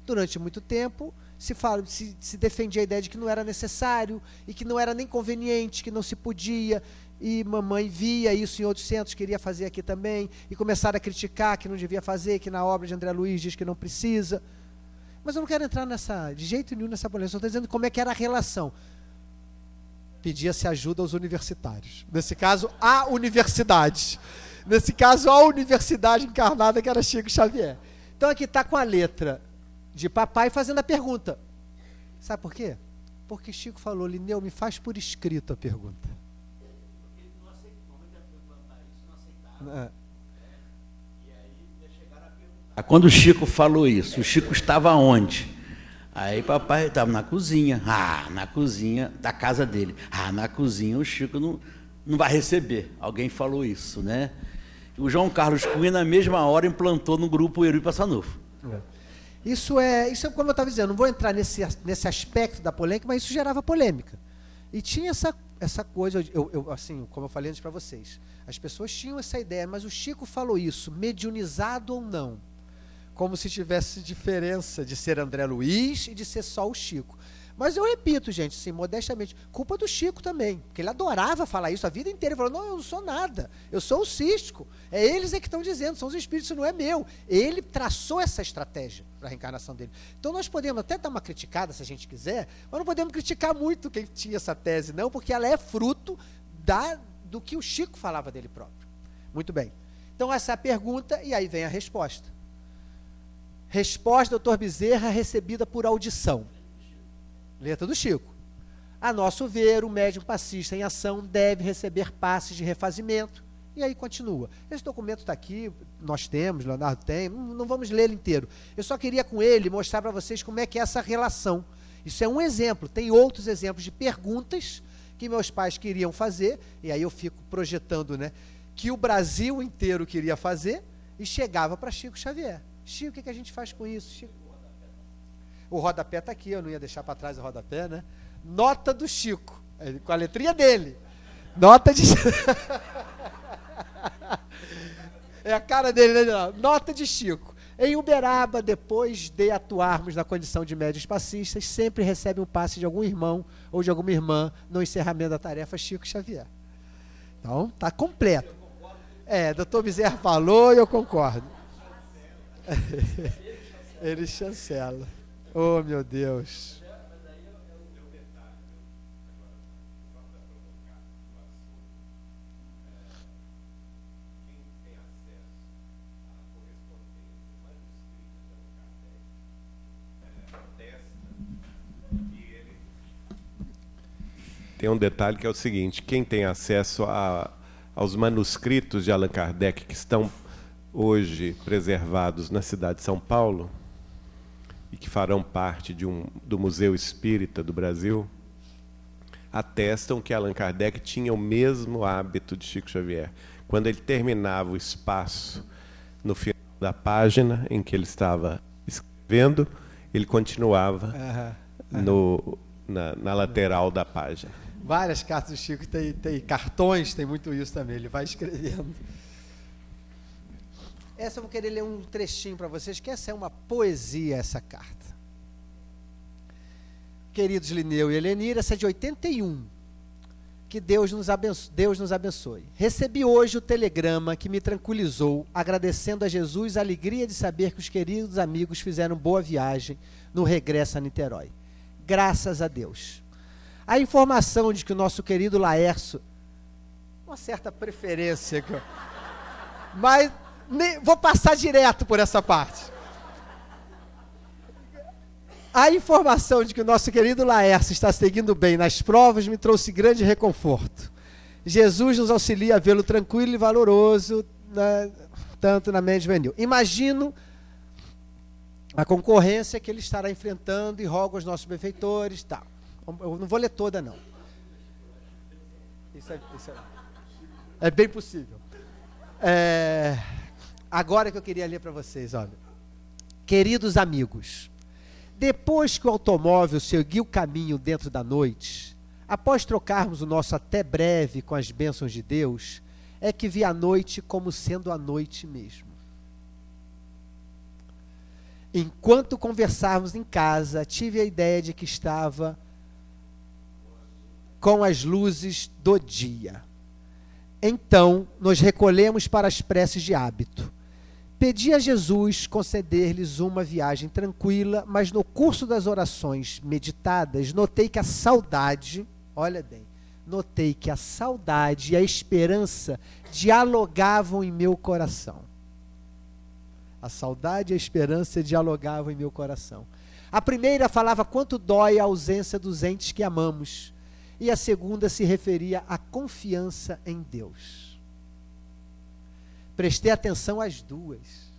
Durante muito tempo, se defendia a ideia de que não era necessário e que não era nem conveniente, que não se podia, e mamãe via isso em outros centros, queria fazer aqui também, e começaram a criticar que não devia fazer, que na obra de André Luiz diz que não precisa. Mas eu não quero entrar de jeito nenhum nessa polêmica, só estou dizendo como é que era a relação. Pedia-se ajuda aos universitários. Nesse caso, a universidade. Nesse caso, a universidade encarnada, que era Chico Xavier. Então aqui está com a letra de papai fazendo a pergunta. Sabe por quê? Porque Chico falou, Lineu, me faz por escrito a pergunta. Porque ele não aceitou, não aceitava. E aí chegaram a perguntar. Quando o Chico falou isso, o Chico estava onde? Aí papai estava na cozinha. Na cozinha da casa dele. Na cozinha o Chico não vai receber. Alguém falou isso, né? O João Carlos Cunha, na mesma hora, implantou no grupo Herói Passanufo. Isso é como eu estava dizendo, não vou entrar nesse aspecto da polêmica, mas isso gerava polêmica. E tinha essa coisa, assim, como eu falei antes para vocês, as pessoas tinham essa ideia, mas o Chico falou isso, mediunizado ou não, como se tivesse diferença de ser André Luiz e de ser só o Chico. Mas eu repito, gente, assim, modestamente, culpa do Chico também, porque ele adorava falar isso a vida inteira. Ele falou, não, eu não sou nada, eu sou o cístico. É eles que estão dizendo, são os espíritos, isso não é meu. Ele traçou essa estratégia para a reencarnação dele. Então nós podemos até dar uma criticada, se a gente quiser, mas não podemos criticar muito quem tinha essa tese, não, porque ela é fruto do que o Chico falava dele próprio. Muito bem. Então essa é a pergunta, e aí vem a resposta. Resposta, doutor Bezerra, recebida por audição. Letra do Chico. A nosso ver, o médium passista em ação deve receber passes de refazimento. E aí continua. Esse documento está aqui, nós temos, Leonardo tem, não vamos ler ele inteiro. Eu só queria com ele mostrar para vocês como é que é essa relação. Isso é um exemplo. Tem outros exemplos de perguntas que meus pais queriam fazer, e aí eu fico projetando, né, que o Brasil inteiro queria fazer, e chegava para Chico Xavier. Chico, o que a gente faz com isso? Chico? O rodapé está aqui, eu não ia deixar para trás o rodapé, né? Nota do Chico, com a letrinha dele. Nota de... é a cara dele, né? Nota de Chico. Em Uberaba, depois de atuarmos na condição de médios passistas, sempre recebe um passe de algum irmão ou de alguma irmã no encerramento da tarefa Chico Xavier. Então, está completo. Doutor Bezerra falou e eu concordo. Ele chancela. Oh, meu Deus. Tem um detalhe que é o seguinte, quem tem acesso aos manuscritos de Allan Kardec que estão hoje preservados na cidade de São Paulo e que farão parte do Museu Espírita do Brasil, atestam que Allan Kardec tinha o mesmo hábito de Chico Xavier. Quando ele terminava o espaço no final da página em que ele estava escrevendo, ele continuava na lateral da página. Várias cartas do Chico, tem cartões, tem muito isso também, ele vai escrevendo. Essa eu vou querer ler um trechinho para vocês, que essa é uma poesia, essa carta. Queridos Lineu e Helenir, essa é de 81. Que Deus nos abençoe. Recebi hoje o telegrama que me tranquilizou, agradecendo a Jesus a alegria de saber que os queridos amigos fizeram boa viagem no regresso a Niterói. Graças a Deus. A informação de que o nosso querido Laércio, uma certa preferência, mas vou passar direto por essa parte. A informação de que o nosso querido Laércio está seguindo bem nas provas me trouxe grande reconforto. Jesus nos auxilia a vê-lo tranquilo e valoroso, tanto na mente juvenil. Imagino a concorrência que ele estará enfrentando e rogo aos nossos benfeitores, tal. Eu não vou ler toda, não. Isso é bem possível. Agora que eu queria ler para vocês, olha. Queridos amigos, depois que o automóvel seguiu o caminho dentro da noite, após trocarmos o nosso até breve com as bênçãos de Deus, é que vi a noite como sendo a noite mesmo. Enquanto conversávamos em casa, tive a ideia de que estava com as luzes do dia. Então, nos recolhemos para as preces de hábito. Pedi a Jesus conceder-lhes uma viagem tranquila, mas no curso das orações meditadas, notei que a saudade, olha bem, notei que a saudade e a esperança dialogavam em meu coração. A saudade e a esperança dialogavam em meu coração. A primeira falava quanto dói a ausência dos entes que amamos, e a segunda se referia à confiança em Deus. Prestei atenção às duas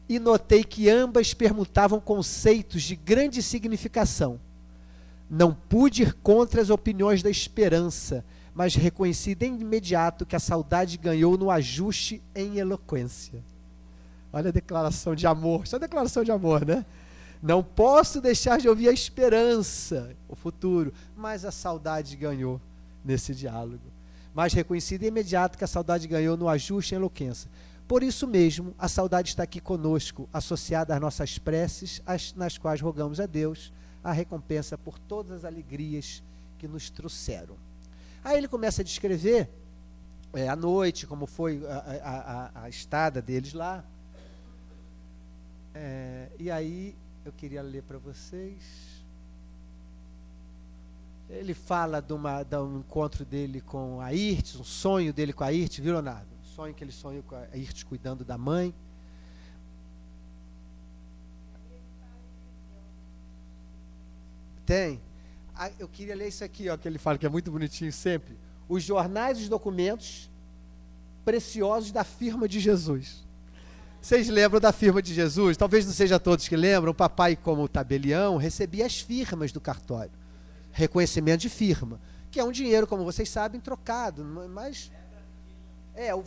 e notei que ambas permutavam conceitos de grande significação. Não pude ir contra as opiniões da esperança, mas reconheci de imediato que a saudade ganhou no ajuste em eloquência. Olha a declaração de amor, isso é uma declaração de amor, né? Não posso deixar de ouvir a esperança, o futuro, mas a saudade ganhou nesse diálogo. Mas reconheci de imediato que a saudade ganhou no ajuste em eloquência. Por isso mesmo, a saudade está aqui conosco, associada às nossas preces, nas quais rogamos a Deus a recompensa por todas as alegrias que nos trouxeram. Aí ele começa a descrever a noite, como foi a estada deles lá. E aí eu queria ler para vocês. Ele fala de um encontro dele com a Ayrtes, um sonho dele com a Ayrtes, viu, Leonardo? Um sonho que ele sonhou com a Ayrtes cuidando da mãe. Tem. Eu queria ler isso aqui, ó, que ele fala, que é muito bonitinho sempre. Os jornais e os documentos preciosos da firma de Jesus. Vocês lembram da firma de Jesus? Talvez não seja todos que lembram. O papai, como tabelião, recebia as firmas do cartório. Reconhecimento de firma. Que é um dinheiro, como vocês sabem, trocado. Mas o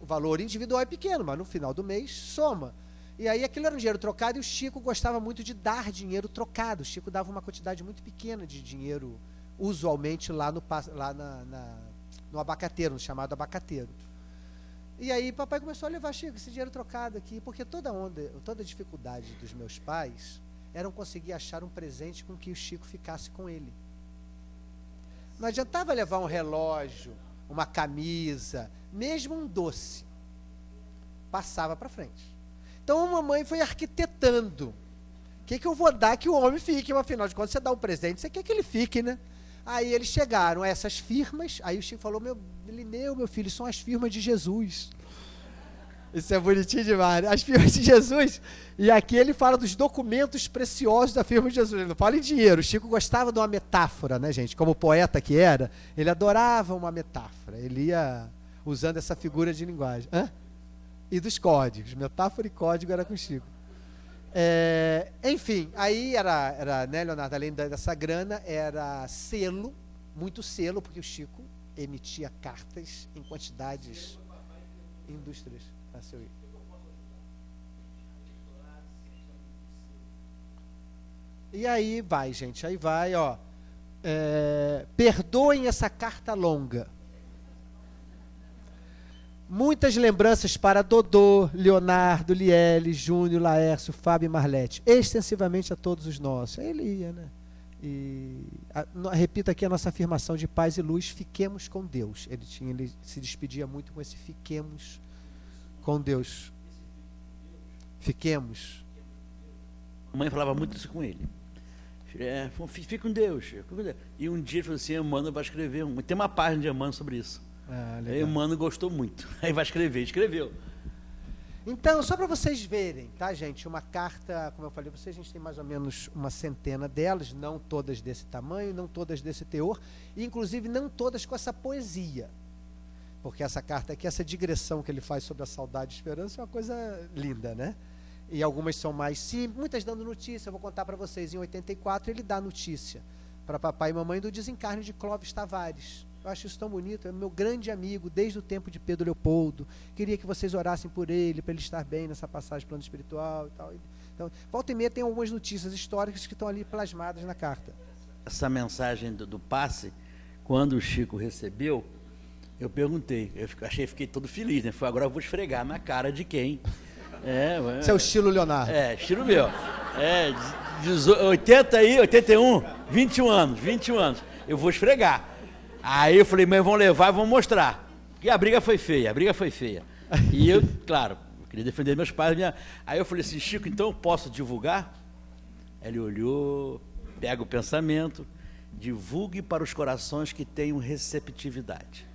valor individual é pequeno, mas no final do mês soma. E aí aquilo era um dinheiro trocado e o Chico gostava muito de dar dinheiro trocado. O Chico dava uma quantidade muito pequena de dinheiro, usualmente lá no abacateiro, no chamado abacateiro. E aí papai começou a levar, Chico, esse dinheiro trocado aqui, porque toda a dificuldade dos meus pais era conseguir achar um presente com que o Chico ficasse com ele. Não adiantava levar um relógio, uma camisa, mesmo um doce. Passava para frente. Então a mamãe foi arquitetando. O que eu vou dar que o homem fique? Mas, afinal de contas, você dá um presente, você quer que ele fique, né? Aí eles chegaram a essas firmas, aí o Chico falou, meu filho, são as firmas de Jesus. Isso é bonitinho demais, as firmas de Jesus. E aqui ele fala dos documentos preciosos da firma de Jesus, ele não fala em dinheiro. O Chico gostava de uma metáfora, né, gente? Como poeta que era, ele adorava uma metáfora, ele ia usando essa figura de linguagem. E dos códigos, metáfora e código era com o Chico. Enfim, aí era, né, Leonardo, além dessa grana, era selo, muito selo, porque o Chico emitia cartas em quantidades indústrias. E aí vai, gente, ó. Perdoem essa carta longa. Muitas lembranças para Dodô, Leonardo, Liele, Júnior, Laércio, Fábio e Marlete, extensivamente a todos os nossos. Aí ele ia, né? Repito aqui a nossa afirmação de paz e luz, fiquemos com Deus. Ele se despedia muito com esse fiquemos com Deus. Fiquemos. A mãe falava muito isso com ele. Fique com Deus. E um dia ele falou assim, Emmanuel vai escrever, tem uma página de Emmanuel sobre isso. Aí Emmanuel gostou muito. Aí vai escrever, escreveu. Então, só para vocês verem, tá, gente? Uma carta, como eu falei para vocês, a gente tem mais ou menos uma centena delas, não todas desse tamanho, não todas desse teor, e inclusive não todas com essa poesia. Porque essa carta aqui, essa digressão que ele faz sobre a saudade e esperança é uma coisa linda, né? E algumas são mais simples, muitas dando notícia. Eu vou contar para vocês, em 84 ele dá notícia para papai e mamãe do desencarne de Clóvis Tavares. Eu acho isso tão bonito, é meu grande amigo desde o tempo de Pedro Leopoldo. Queria que vocês orassem por ele, para ele estar bem nessa passagem do plano espiritual e tal. Então, volta e meia tem algumas notícias históricas que estão ali plasmadas na carta. Essa mensagem do passe, quando o Chico recebeu, eu perguntei, fiquei todo feliz, né? Agora eu vou esfregar na cara de quem Seu estilo Leonardo. Estilo meu. 81, 21 anos. Eu vou esfregar. Aí eu falei, mas vão levar e vão mostrar. Porque a briga foi feia. E eu, claro, queria defender meus pais. Aí eu falei assim, Chico, então eu posso divulgar? Ele olhou, pega o pensamento, divulgue para os corações que tenham receptividade.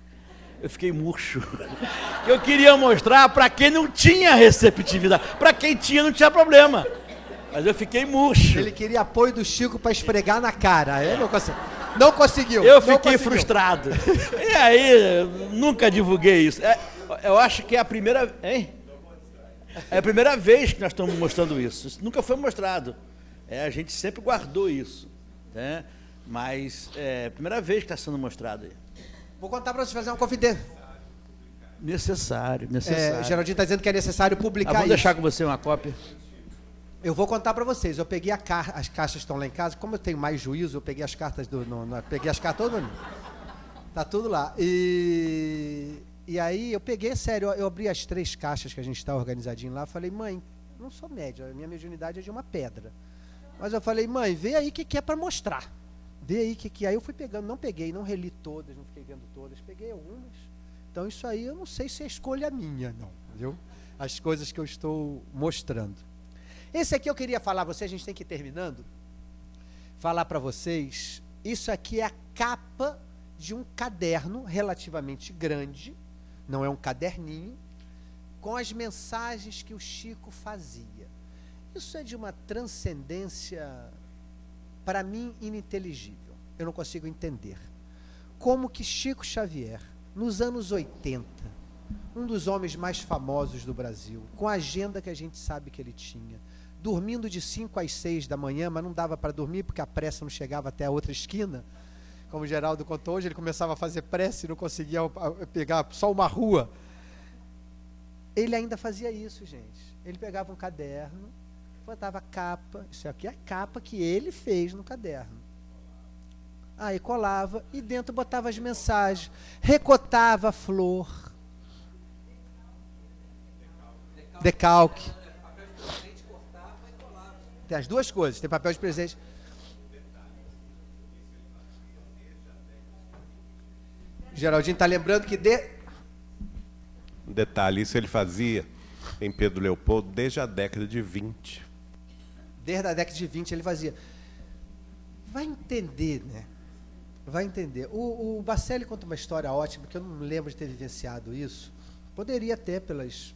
Eu fiquei murcho. Eu queria mostrar para quem não tinha receptividade. Para quem tinha, não tinha problema. Mas eu fiquei murcho. Ele queria apoio do Chico para esfregar na cara. Ele não conseguiu. Eu fiquei frustrado. E aí, nunca divulguei isso. Eu acho que é a primeira... Hein? É a primeira vez que nós estamos mostrando isso. Isso nunca foi mostrado. A gente sempre guardou isso. Né? Mas é a primeira vez que está sendo mostrado aí. Vou contar para vocês fazer uma confidência. Necessário. Geraldinho está dizendo que é necessário publicar isso. Vou deixar com você uma cópia. Eu vou contar para vocês. Eu peguei as caixas estão lá em casa. Como eu tenho mais juízo, eu peguei as cartas peguei as cartas todas. Tá tudo lá. E aí eu peguei, sério, eu abri as 3 caixas que a gente está organizadinho lá. Falei, mãe, não sou média, a minha mediunidade é de uma pedra. Mas eu falei, mãe, vê aí o que é para mostrar. Vê aí que aí eu fui pegando, não reli todas, não fiquei vendo todas, peguei algumas. Então isso aí eu não sei se é escolha minha, não, viu? As coisas que eu estou mostrando. Esse aqui eu queria falar, a gente tem que ir terminando, falar para vocês, isso aqui é a capa de um caderno relativamente grande, não é um caderninho, com as mensagens que o Chico fazia. Isso é de uma transcendência, para mim, ininteligível. Eu não consigo entender. Como que Chico Xavier, nos anos 80, um dos homens mais famosos do Brasil, com a agenda que a gente sabe que ele tinha, dormindo de 5 às 6 da manhã, mas não dava para dormir porque a pressa não chegava até a outra esquina, como o Geraldo contou hoje, ele começava a fazer pressa e não conseguia pegar só uma rua. Ele ainda fazia isso, gente. Ele pegava um caderno, botava capa, isso aqui é a capa que ele fez no caderno. Aí colava e dentro botava as mensagens, recotava a flor, decalque. Tem as duas coisas, tem papel de presente. Geraldinho está lembrando que Um detalhe, isso ele fazia em Pedro Leopoldo desde a década de 20. Desde a década de 20 ele fazia. Vai entender, né? Vai entender. O Bacelli conta uma história ótima, que eu não lembro de ter vivenciado isso. Poderia até, pelas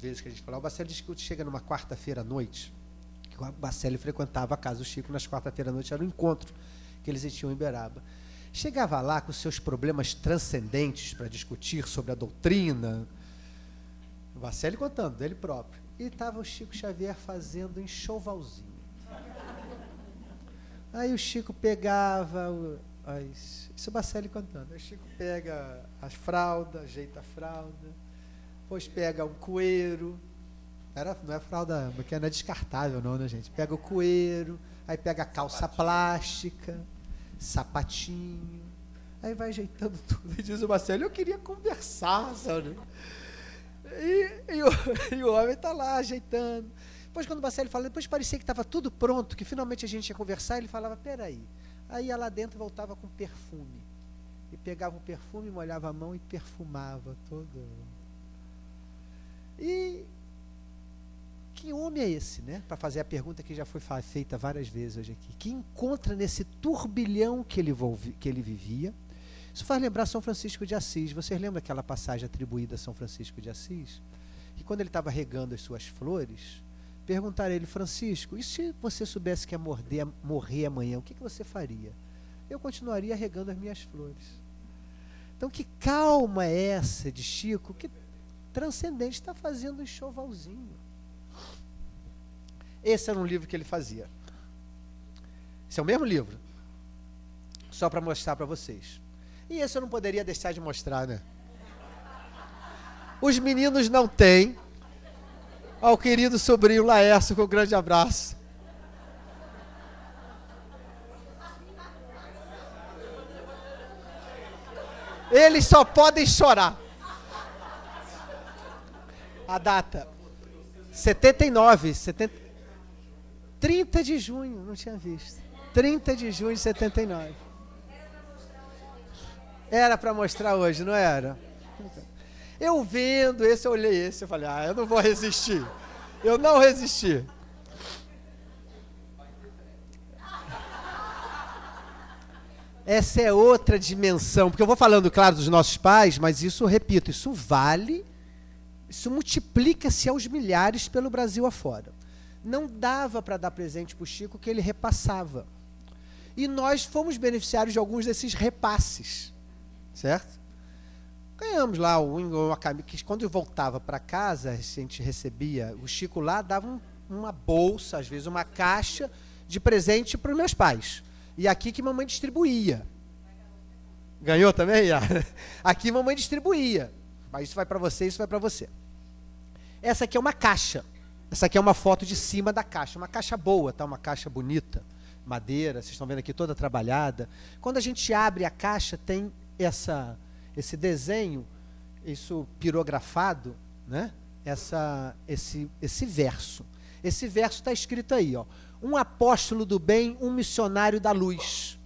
vezes que a gente falava. O Bacelli diz que chega numa quarta-feira à noite, que o Bacelli frequentava a casa do Chico nas quarta-feira à noite, era um encontro que eles tinham em Uberaba. Chegava lá com seus problemas transcendentes para discutir sobre a doutrina, o Bacelli contando dele próprio, e estava o Chico Xavier fazendo enxovalzinho. Aí o Chico pegava, isso é o Bacelli contando, aí o Chico pega as fraldas, ajeita a fralda, depois pega um coeiro, não é fralda, porque não é descartável não, né, gente? Pega o coeiro, aí pega a calça plástica, sapatinho, aí vai ajeitando tudo, e diz o Marcelo, eu queria conversar, sabe? E o homem está lá ajeitando. Depois quando o Marcelo fala, depois parecia que estava tudo pronto, que finalmente a gente ia conversar, ele falava, peraí, aí ia lá dentro e voltava com perfume, e pegava o perfume, molhava a mão e perfumava todo. E que homem é esse, né? Para fazer a pergunta que já foi feita várias vezes hoje aqui. Que encontra nesse turbilhão que ele vivia. Isso faz lembrar São Francisco de Assis. Vocês lembram aquela passagem atribuída a São Francisco de Assis? Que quando ele estava regando as suas flores, perguntaram a ele, Francisco, e se você soubesse que ia morrer amanhã, o que você faria? Eu continuaria regando as minhas flores. Então, que calma é essa de Chico, que transcendente, está fazendo um enxovalzinho. Esse era um livro que ele fazia. Esse é o mesmo livro. Só para mostrar para vocês. E esse eu não poderia deixar de mostrar, né? Os meninos não têm. Ao querido sobrinho Laércio, com um grande abraço. Eles só podem chorar. A data, 79, 30 de junho, não tinha visto. 30 de junho de 79. Era para mostrar hoje, não era? Eu vendo esse, eu olhei esse, eu falei, eu não vou resistir. Eu não resisti. Essa é outra dimensão, porque eu vou falando, claro, dos nossos pais, mas isso, repito, isso vale, isso multiplica-se aos milhares pelo Brasil afora. Não dava para dar presente para o Chico que ele repassava. E nós fomos beneficiários de alguns desses repasses, certo? Ganhamos lá uma camisa, que quando eu voltava para casa, a gente recebia, o Chico lá dava uma bolsa, às vezes uma caixa de presente para os meus pais. E aqui que mamãe distribuía. Ganhou também, Yara? Aqui mamãe distribuía. Mas isso vai para você, isso vai para você. Essa aqui é uma caixa. Essa aqui é uma foto de cima da caixa. Uma caixa boa, tá? Uma caixa bonita. Madeira, vocês estão vendo aqui toda trabalhada. Quando a gente abre a caixa, tem esse desenho, isso pirografado, né? Esse verso. Esse verso está escrito aí, ó. Um apóstolo do bem, um missionário da luz,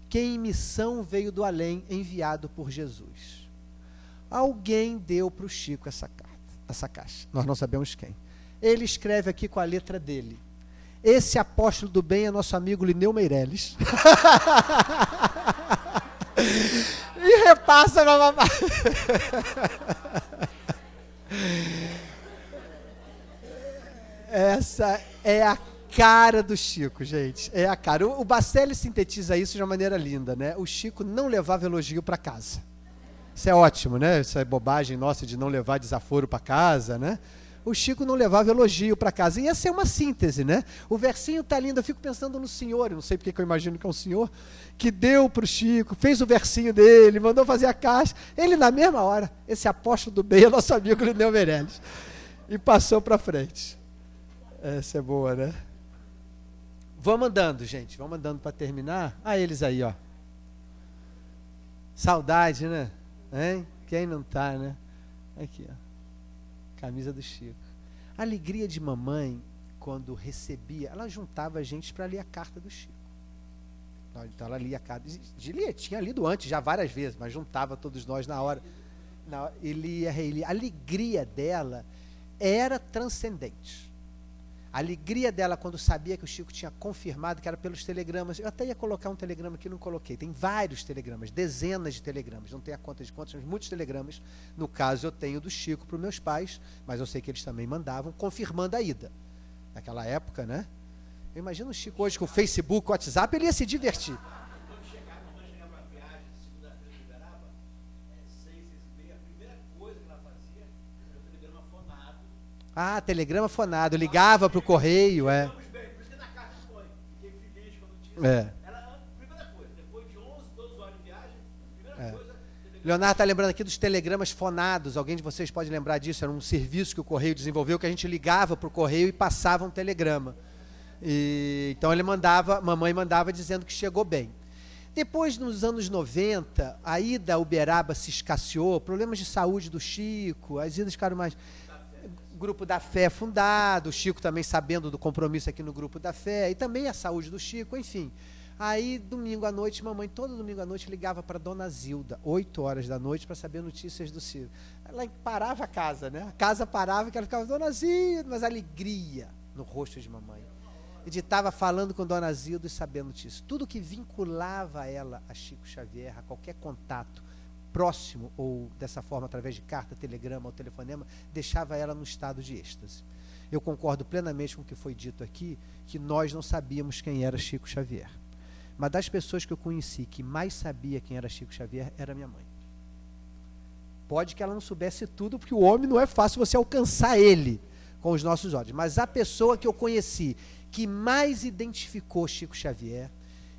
que em missão veio do além, enviado por Jesus. Alguém deu para o Chico essa caixa. Nós não sabemos quem. Ele escreve aqui com a letra dele. Esse apóstolo do bem é nosso amigo Lineu Meirelles. E repassa para mamãe. Essa é a cara do Chico, gente. É a cara. O Bacelli sintetiza isso de uma maneira linda, né? O Chico não levava elogio para casa. Isso é ótimo, né? Isso é bobagem nossa de não levar desaforo para casa, né? O Chico não levava elogio para casa. E essa é uma síntese, né? O versinho está lindo. Eu fico pensando no senhor, eu não sei porque que eu imagino que é um senhor, que deu para o Chico, fez o versinho dele, mandou fazer a caixa. Ele, na mesma hora, esse apóstolo do bem é nosso amigo Lineu Meirelles. E passou para frente. Essa é boa, né? Vamos andando, gente. Vamos andando para terminar. Ah, eles aí, ó. Saudade, né? Hein? Quem não tá, né? Aqui, ó. Camisa do Chico. A alegria de mamãe, quando recebia, ela juntava a gente para ler a carta do Chico. Então ela lia a carta. Tinha lido antes, já várias vezes, mas juntava todos nós na hora. E lia. A alegria dela era transcendente. A alegria dela quando sabia que o Chico tinha confirmado, que era pelos telegramas. Eu até ia colocar um telegrama aqui, não coloquei. Tem vários telegramas, dezenas de telegramas. Não tenho a conta de quantos, mas muitos telegramas. No caso, eu tenho do Chico para os meus pais, mas eu sei que eles também mandavam, confirmando a ida. Naquela época, né? Eu imagino o Chico hoje com o Facebook, o WhatsApp, ele ia se divertir. Quando chegava uma viagem, segunda-feira de Uberaba, 6h30, a primeira coisa que ela fazia era o telegrama fonado. Ah, telegrama fonado, ligava para o correio, é. Por isso que na carta foi. Fiquei feliz quando tinha. Era a primeira coisa, depois de 11, 12 horas de viagem, a primeira coisa. Leonardo está lembrando aqui dos telegramas fonados. Alguém de vocês pode lembrar disso? Era um serviço que o correio desenvolveu, que a gente ligava para o correio e passava um telegrama. Então ele mandava, mamãe mandava dizendo que chegou bem. Depois, nos anos 90, a ida a Uberaba se escasseou, problemas de saúde do Chico, as idas ficaram mais... Grupo da Fé fundado, o Chico também sabendo do compromisso aqui no Grupo da Fé, e também a saúde do Chico, enfim. Aí, domingo à noite, mamãe, todo domingo à noite, ligava para Dona Zilda, 8 horas da noite, para saber notícias do Chico. Ela parava a casa, né? A casa parava, que ela ficava, Dona Zilda, mas alegria no rosto de mamãe. E estava falando com Dona Zilda e sabendo notícias. Tudo que vinculava ela a Chico Xavier, a qualquer contato próximo, ou dessa forma, através de carta, telegrama ou telefonema, deixava ela num estado de êxtase. Eu concordo plenamente com o que foi dito aqui, que nós não sabíamos quem era Chico Xavier. Mas das pessoas que eu conheci, que mais sabia quem era Chico Xavier, era minha mãe. Pode que ela não soubesse tudo, porque o homem não é fácil você alcançar ele com os nossos olhos. Mas a pessoa que eu conheci, que mais identificou Chico Xavier,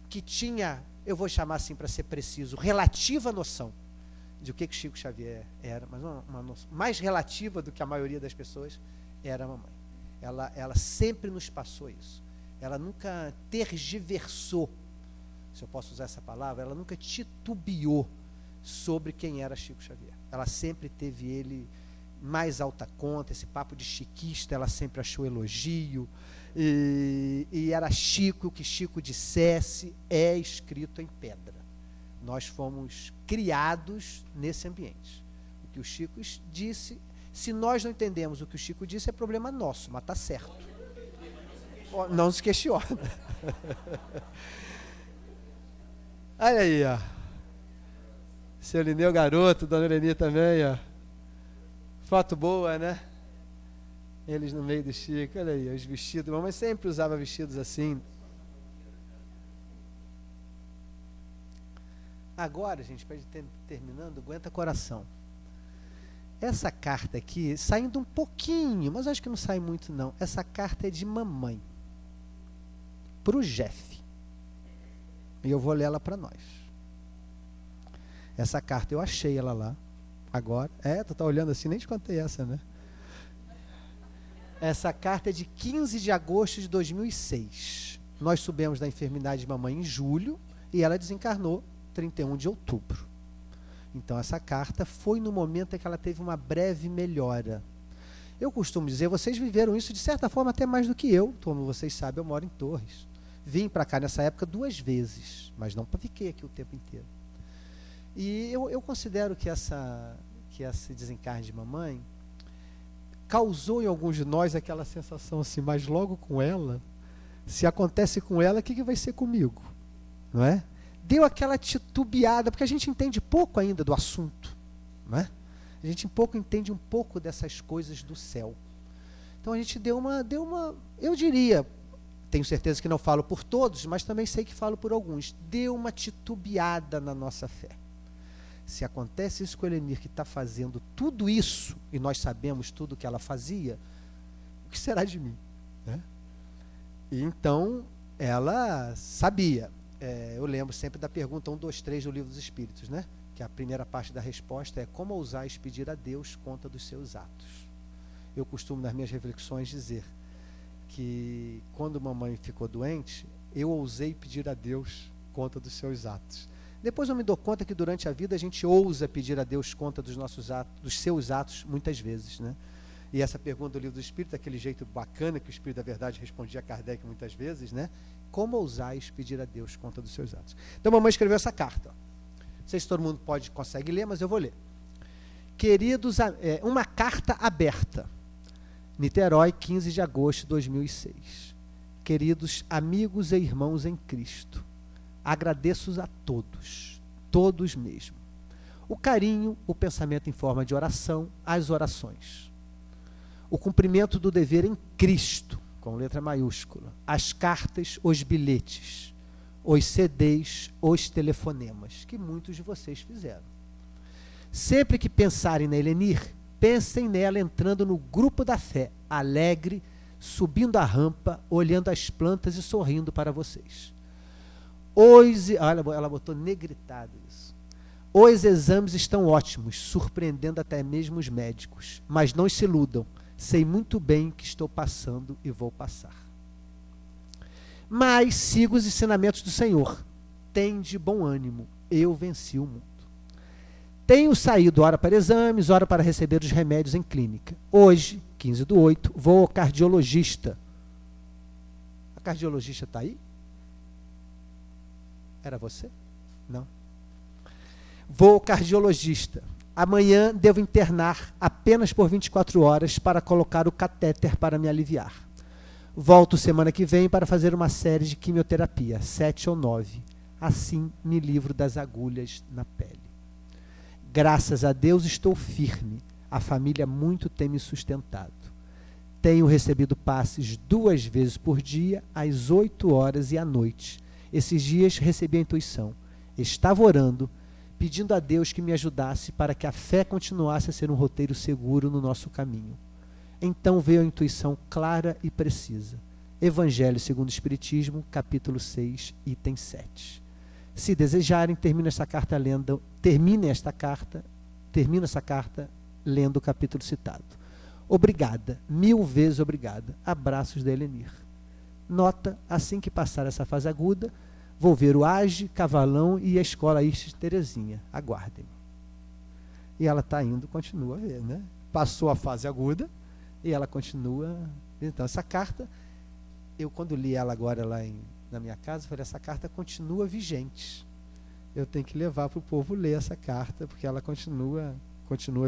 que tinha, eu vou chamar assim para ser preciso, relativa noção de o que Chico Xavier era, mas uma noção mais relativa do que a maioria das pessoas, era a mamãe. Ela sempre nos passou isso. Ela nunca tergiversou, se eu posso usar essa palavra, ela nunca titubeou sobre quem era Chico Xavier. Ela sempre teve ele mais alta conta, esse papo de chiquista, ela sempre achou elogio, e era Chico, o que Chico dissesse é escrito em pedra. Nós fomos criados nesse ambiente. O que o Chico disse, se nós não entendemos o que o Chico disse, é problema nosso, mas está certo. Não se questiona. Olha aí, ó. Seu Lineu garoto, Dona Leni também, ó. Foto boa, né? Eles no meio do Chico, olha aí, os vestidos. Mamãe sempre usava vestidos assim. Agora, gente, para terminando, aguenta coração. Essa carta aqui, saindo um pouquinho, mas acho que não sai muito não. Essa carta é de mamãe, para o Jeff. E eu vou ler ela para nós. Essa carta, eu achei ela lá, agora. Tu tá olhando assim, nem te contei essa, né? Essa carta é de 15 de agosto de 2006. Nós subimos da enfermidade de mamãe em julho e ela desencarnou 31 de outubro. Então essa carta foi no momento em que ela teve uma breve melhora. Eu costumo dizer, vocês viveram isso de certa forma até mais do que eu. Como vocês sabem, eu moro em Torres. Vim para cá nessa época 2 vezes, mas não fiquei aqui o tempo inteiro. E eu considero que esse desencarne de mamãe causou em alguns de nós aquela sensação assim, mas logo com ela, se acontece com ela, o que vai ser comigo? Não é? Deu aquela titubeada, porque a gente entende pouco ainda do assunto, não é? A gente entende um pouco dessas coisas do céu. Então a gente deu uma, eu diria, tenho certeza que não falo por todos, mas também sei que falo por alguns, deu uma titubeada na nossa fé. Se acontece isso com a Helenir, que está fazendo tudo isso, e nós sabemos tudo o que ela fazia, o que será de mim? Né? E então, ela sabia. Eu lembro sempre da pergunta 1, 2, 3 do Livro dos Espíritos, né? Que a primeira parte da resposta é: como ousais pedir a Deus conta dos seus atos? Eu costumo, nas minhas reflexões, dizer que quando mamãe ficou doente, eu ousei pedir a Deus conta dos seus atos. Depois eu me dou conta que durante a vida a gente ousa pedir a Deus conta dos nossos atos, dos seus atos, muitas vezes, né? E essa pergunta do Livro do Espírito, aquele jeito bacana que o Espírito da Verdade respondia a Kardec muitas vezes, né? Como ousais pedir a Deus conta dos seus atos? Então, mamãe escreveu essa carta. Não sei se todo mundo consegue ler, mas eu vou ler. Queridos, uma carta aberta. Niterói, 15 de agosto de 2006. Queridos amigos e irmãos em Cristo, agradeço a todos, todos mesmo. O carinho, o pensamento em forma de oração, as orações. O cumprimento do dever em Cristo, com letra maiúscula. As cartas, os bilhetes, os CDs, os telefonemas, que muitos de vocês fizeram. Sempre que pensarem na Helenir, pensem nela entrando no grupo da fé, alegre, subindo a rampa, olhando as plantas e sorrindo para vocês. Olha, ela botou negritado isso. Os exames estão ótimos, surpreendendo até mesmo os médicos. Mas não se iludam, sei muito bem o que estou passando e vou passar. Mas sigo os ensinamentos do Senhor. Tende bom ânimo, eu venci o mundo. Tenho saído hora para exames, hora para receber os remédios em clínica. Hoje, 15/8, vou ao cardiologista. A cardiologista está aí? Era você? Não. Vou ao cardiologista. Amanhã devo internar apenas por 24 horas para colocar o catéter para me aliviar. Volto semana que vem para fazer uma série de quimioterapia, 7 ou 9. Assim me livro das agulhas na pele. Graças a Deus estou firme. A família muito tem me sustentado. Tenho recebido passes 2 vezes por dia, às 8 horas e à noite. Esses dias recebi a intuição. Estava orando, pedindo a Deus que me ajudasse para que a fé continuasse a ser um roteiro seguro no nosso caminho. Então veio a intuição clara e precisa. Evangelho segundo o Espiritismo, capítulo 6, item 7. Se desejarem, termino essa carta lendo o capítulo citado. Obrigada, 1000 vezes obrigada. Abraços da Helenir. Nota, assim que passar essa fase aguda, vou ver o AGE, Cavalão e a Escola Isis Terezinha. Aguardem. E ela está indo, continua a ver, né? passou a fase aguda e ela continua. Então, essa carta, eu quando li ela agora lá na minha casa, falei, essa carta continua vigente. Eu tenho que levar para o povo ler essa carta, porque ela continua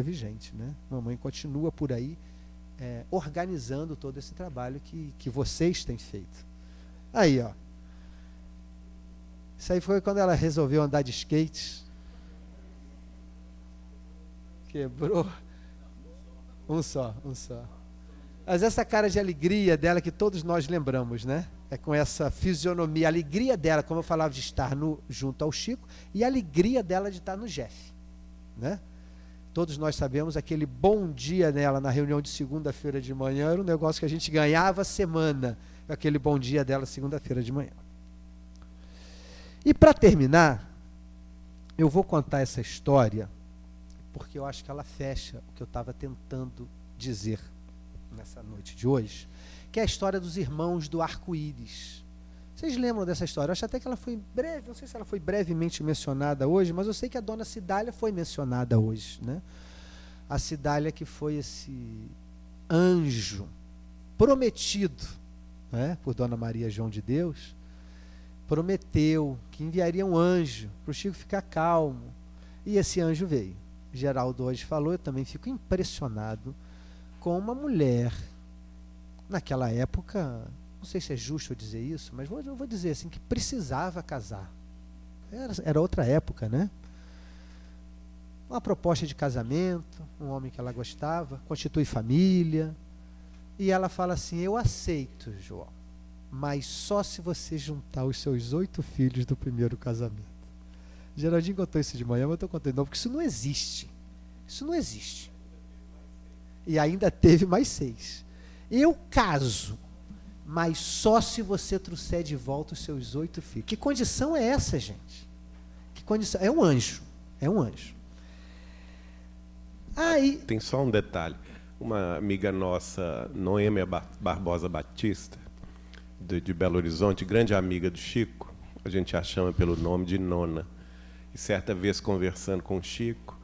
vigente, né? Mamãe continua por aí organizando todo esse trabalho que vocês têm feito. Aí, ó. Isso aí foi quando ela resolveu andar de skate. Quebrou. Um só. Mas essa cara de alegria dela que todos nós lembramos, né? É com essa fisionomia, a alegria dela, como eu falava, de estar junto ao Chico, e a alegria dela de estar no Jeff, né? Todos nós sabemos, aquele bom dia nela na reunião de segunda-feira de manhã era um negócio que a gente ganhava a semana, aquele bom dia dela segunda-feira de manhã. E para terminar, eu vou contar essa história, porque eu acho que ela fecha o que eu estava tentando dizer nessa noite de hoje, que é a história dos irmãos do arco-íris. Vocês lembram dessa história? Eu acho até que ela foi breve, não sei se ela foi brevemente mencionada hoje, mas eu sei que a dona Cidália foi mencionada hoje, né? A Cidália, que foi esse anjo prometido, né, por Dona Maria João de Deus, prometeu que enviaria um anjo para o Chico ficar calmo. E esse anjo veio. Geraldo hoje falou, eu também fico impressionado com uma mulher, naquela época, não sei se é justo eu dizer isso, mas eu vou dizer assim, que precisava casar. Era outra época, né? Uma proposta de casamento, um homem que ela gostava, constitui família, e ela fala assim, eu aceito, João, mas só se você juntar os seus 8 filhos do primeiro casamento. Geraldinho contou isso de manhã, mas eu estou contando, não, porque isso não existe. Isso não existe. E ainda teve mais 6. Eu caso, mas só se você trouxer de volta os seus 8 filhos. Que condição é essa, gente? Que condição? É um anjo. É um anjo. Aí... Tem só um detalhe. Uma amiga nossa, Noêmia Barbosa Batista, de Belo Horizonte, grande amiga do Chico, a gente a chama pelo nome de Nona. E certa vez, conversando com o Chico,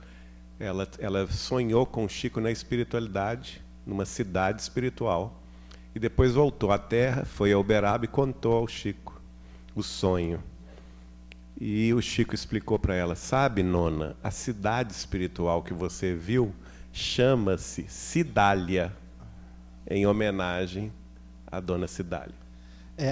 ela sonhou com o Chico na espiritualidade, numa cidade espiritual. E depois voltou à Terra, foi a Uberaba e contou ao Chico o sonho. E o Chico explicou para ela, sabe, Nona, a cidade espiritual que você viu chama-se Cidália, em homenagem à Dona Cidália.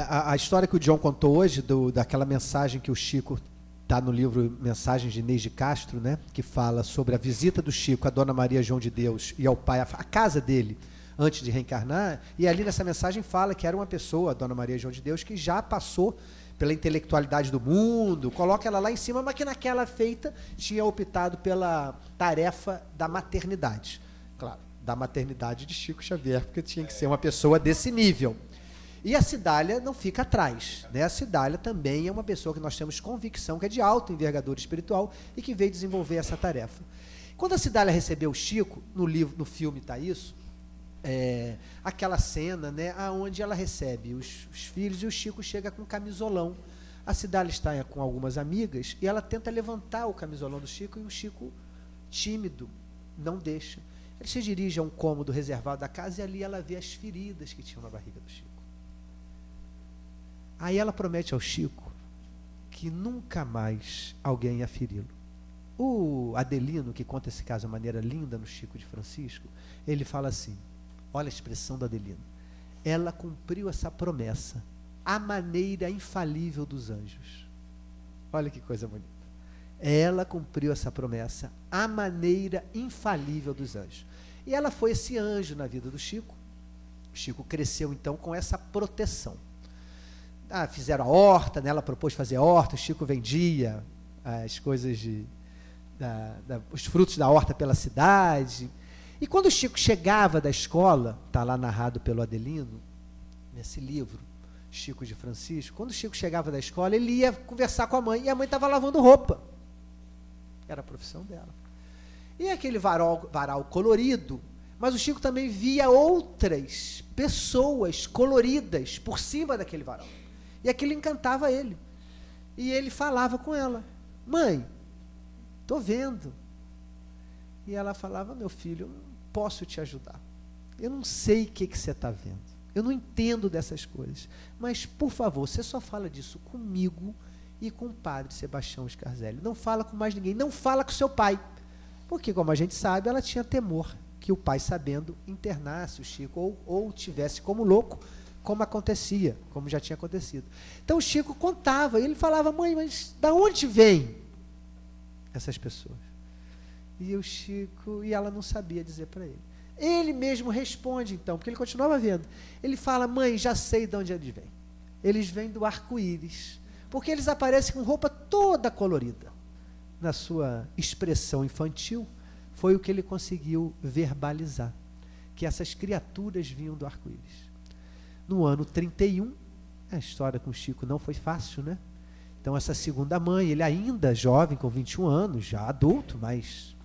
A história que o John contou hoje, daquela mensagem que o Chico está no livro Mensagens de Inês de Castro, né, que fala sobre a visita do Chico à Dona Maria João de Deus e ao pai, a casa dele, antes de reencarnar, e ali nessa mensagem fala que era uma pessoa, a Dona Maria João de Deus, que já passou pela intelectualidade do mundo, coloca ela lá em cima, mas que naquela feita tinha optado pela tarefa da maternidade. Claro, da maternidade de Chico Xavier, porque tinha que ser uma pessoa desse nível. E a Cidália não fica atrás, né? A Cidália também é uma pessoa que nós temos convicção que é de alta envergadura espiritual e que veio desenvolver essa tarefa. Quando a Cidália recebeu o Chico, no filme está isso, aquela cena, né, onde ela recebe os filhos e o Chico chega com um camisolão. A Cidália está com algumas amigas e ela tenta levantar o camisolão do Chico e o Chico, tímido, não deixa. Ele se dirige a um cômodo reservado da casa e ali ela vê as feridas que tinham na barriga do Chico. Aí ela promete ao Chico que nunca mais alguém ia feri-lo. O Adelino, que conta esse caso de maneira linda no Chico de Francisco, ele fala assim, olha a expressão do Adelino, ela cumpriu essa promessa à maneira infalível dos anjos. Olha que coisa bonita. Ela cumpriu essa promessa à maneira infalível dos anjos. E ela foi esse anjo na vida do Chico. O Chico cresceu então com essa proteção. Fizeram a horta, né? Ela propôs fazer a horta, o Chico vendia as coisas os frutos da horta pela cidade. E quando o Chico chegava da escola, está lá narrado pelo Adelino, nesse livro, Chico de Francisco, quando o Chico chegava da escola, ele ia conversar com a mãe, e a mãe estava lavando roupa. Era a profissão dela. E aquele varal colorido, mas o Chico também via outras pessoas coloridas por cima daquele varal. E aquilo encantava ele. E ele falava com ela, mãe, estou vendo. E ela falava, meu filho, posso te ajudar. Eu não sei o que você está vendo. Eu não entendo dessas coisas. Mas, por favor, você só fala disso comigo e com o padre Sebastião Scarzelli. Não fala com mais ninguém. Não fala com seu pai. Porque, como a gente sabe, ela tinha temor que o pai, sabendo, internasse o Chico ou tivesse como louco, como acontecia, como já tinha acontecido. Então, o Chico contava. E ele falava, mãe, mas da onde vêm essas pessoas? E o Chico, e ela não sabia dizer para ele. Ele mesmo responde, então, porque ele continuava vendo. Ele fala, mãe, já sei de onde eles vêm. Eles vêm do arco-íris. Porque eles aparecem com roupa toda colorida. Na sua expressão infantil, foi o que ele conseguiu verbalizar. Que essas criaturas vinham do arco-íris. No ano 31, a história com o Chico não foi fácil, né? Então, essa segunda mãe, ele ainda jovem, com 21 anos, já adulto, mas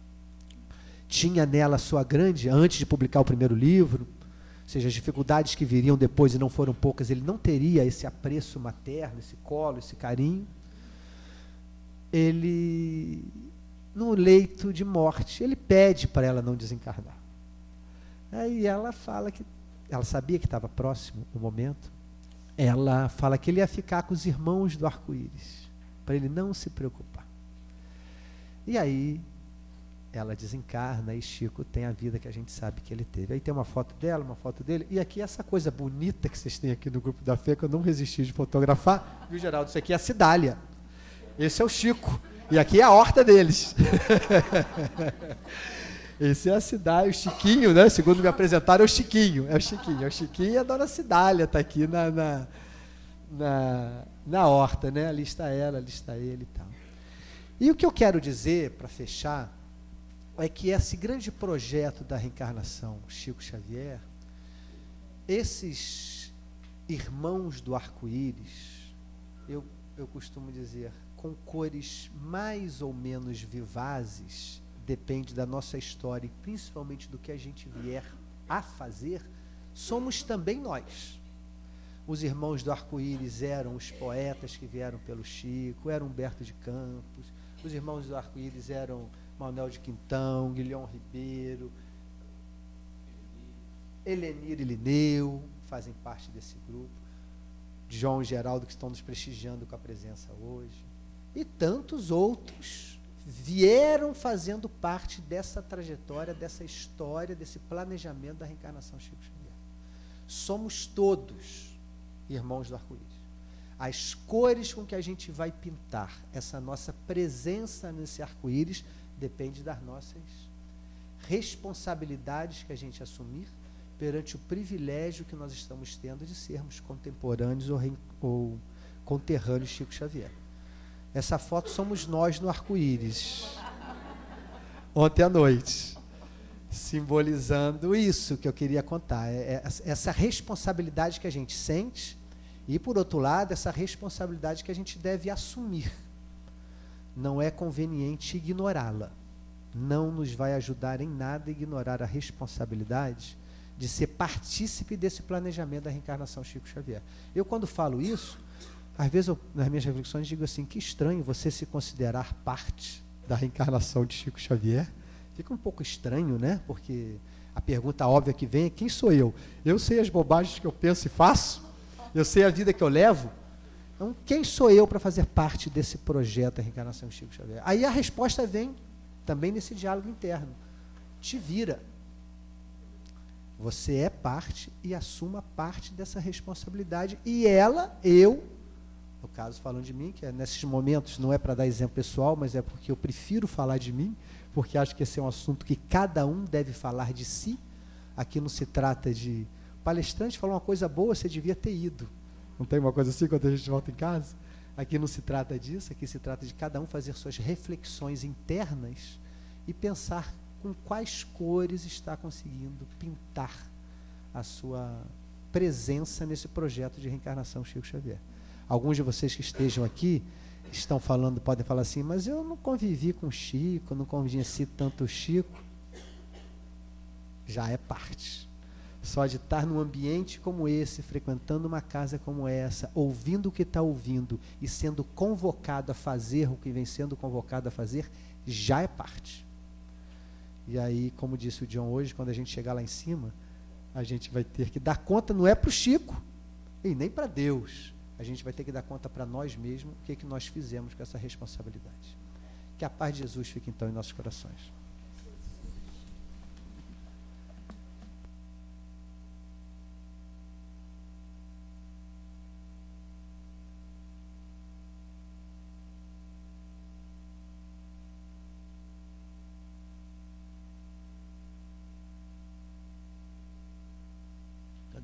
tinha nela a sua grande, antes de publicar o primeiro livro, ou seja, as dificuldades que viriam depois, e não foram poucas, ele não teria esse apreço materno, esse colo, esse carinho. Ele, no leito de morte, ele pede para ela não desencarnar. Aí ela fala que, ela sabia que estava próximo o momento, ela fala que ele ia ficar com os irmãos do arco-íris, para ele não se preocupar. E aí, ela desencarna e Chico tem a vida que a gente sabe que ele teve. Aí tem uma foto dela, uma foto dele, e aqui essa coisa bonita que vocês têm aqui no Grupo da Fé, que eu não resisti de fotografar, viu, Geraldo? Isso aqui é a Cidália. Esse é o Chico. E aqui é a horta deles. Esse é a Cidália, o Chiquinho, né? Segundo me apresentaram, é o Chiquinho. É o Chiquinho. É o Chiquinho e a dona Cidália está aqui na horta, né? Ali está ela, ali está ele e tal. E o que eu quero dizer, para fechar, é que esse grande projeto da reencarnação, Chico Xavier, esses irmãos do arco-íris, eu costumo dizer, com cores mais ou menos vivazes, depende da nossa história e principalmente do que a gente vier a fazer, somos também nós. Os irmãos do arco-íris eram os poetas que vieram pelo Chico, era Humberto de Campos, os irmãos do arco-íris eram Manuel de Quintão, Guilhom Ribeiro, Helenir e Lineu, fazem parte desse grupo, João e Geraldo, que estão nos prestigiando com a presença hoje, e tantos outros vieram fazendo parte dessa trajetória, dessa história, desse planejamento da reencarnação Chico Xavier. Somos todos irmãos do arco-íris. As cores com que a gente vai pintar essa nossa presença nesse arco-íris depende das nossas responsabilidades que a gente assumir perante o privilégio que nós estamos tendo de sermos contemporâneos ou conterrâneos Chico Xavier. Essa foto somos nós no arco-íris, ontem à noite, simbolizando isso que eu queria contar, essa responsabilidade que a gente sente e, por outro lado, essa responsabilidade que a gente deve assumir. Não é conveniente ignorá-la. Não nos vai ajudar em nada ignorar a responsabilidade de ser partícipe desse planejamento da reencarnação Chico Xavier. Eu, quando falo isso, às vezes, nas minhas reflexões, digo assim, que estranho você se considerar parte da reencarnação de Chico Xavier. Fica um pouco estranho, né? Porque a pergunta óbvia que vem é, quem sou eu? Eu sei as bobagens que eu penso e faço? Eu sei a vida que eu levo? Então, quem sou eu para fazer parte desse projeto da reencarnação de Chico Xavier? Aí a resposta vem também nesse diálogo interno. Te vira. Você é parte e assuma parte dessa responsabilidade. E ela, eu, no caso falando de mim, que nesses momentos não é para dar exemplo pessoal, mas é porque eu prefiro falar de mim, porque acho que esse é um assunto que cada um deve falar de si. Aqui não se trata de... O palestrante falou uma coisa boa, você devia ter ido. Não tem uma coisa assim quando a gente volta em casa? Aqui não se trata disso, aqui se trata de cada um fazer suas reflexões internas e pensar com quais cores está conseguindo pintar a sua presença nesse projeto de reencarnação Chico Xavier. Alguns de vocês que estejam aqui estão falando, podem falar assim, mas eu não convivi com o Chico, não conheci tanto o Chico. Já é parte. Só de estar num ambiente como esse, frequentando uma casa como essa, ouvindo o que está ouvindo e sendo convocado a fazer o que vem sendo convocado a fazer, já é parte. E aí, como disse o John hoje, quando a gente chegar lá em cima, a gente vai ter que dar conta, não é para o Chico, e nem para Deus. A gente vai ter que dar conta para nós mesmos o que nós fizemos com essa responsabilidade. Que a paz de Jesus fique então em nossos corações.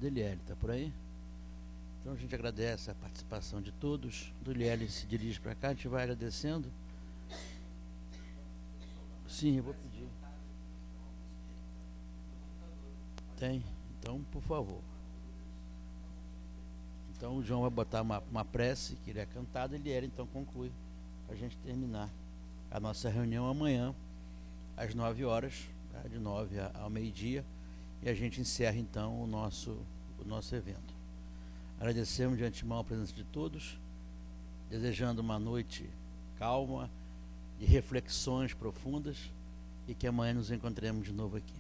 Deliele, está por aí? Então a gente agradece a participação de todos. Deliele se dirige para cá, a gente vai agradecendo. Sim, eu vou pedir. Tem? Então, por favor. Então o João vai botar uma prece que ele é cantado, Deliele então conclui para a gente terminar a nossa reunião amanhã às 9 horas, tá? De 9 ao meio-dia. E a gente encerra então o nosso evento. Agradecemos de antemão a presença de todos, desejando uma noite calma, de reflexões profundas, e que amanhã nos encontremos de novo aqui.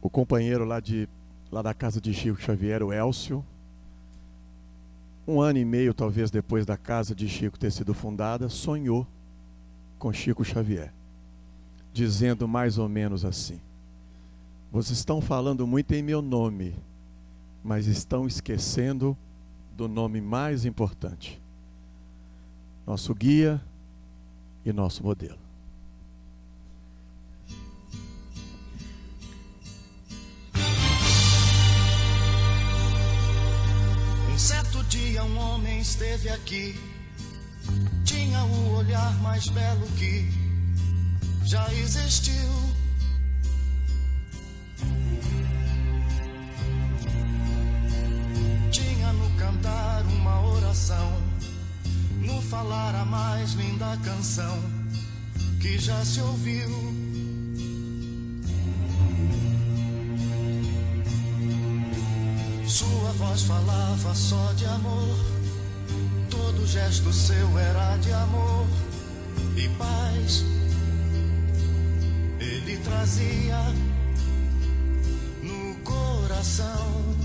O companheiro lá da casa de Chico Xavier, o Elcio, 1 ano e meio talvez depois da casa de Chico ter sido fundada, sonhou com Chico Xavier, dizendo mais ou menos assim: vocês estão falando muito em meu nome, mas estão esquecendo do nome mais importante, nosso guia e nosso modelo. Certo dia um homem esteve aqui, tinha o olhar mais belo que já existiu. Tinha no cantar uma oração, no falar a mais linda canção que já se ouviu. Sua voz falava só de amor, todo gesto seu era de amor e paz. Ele trazia no coração.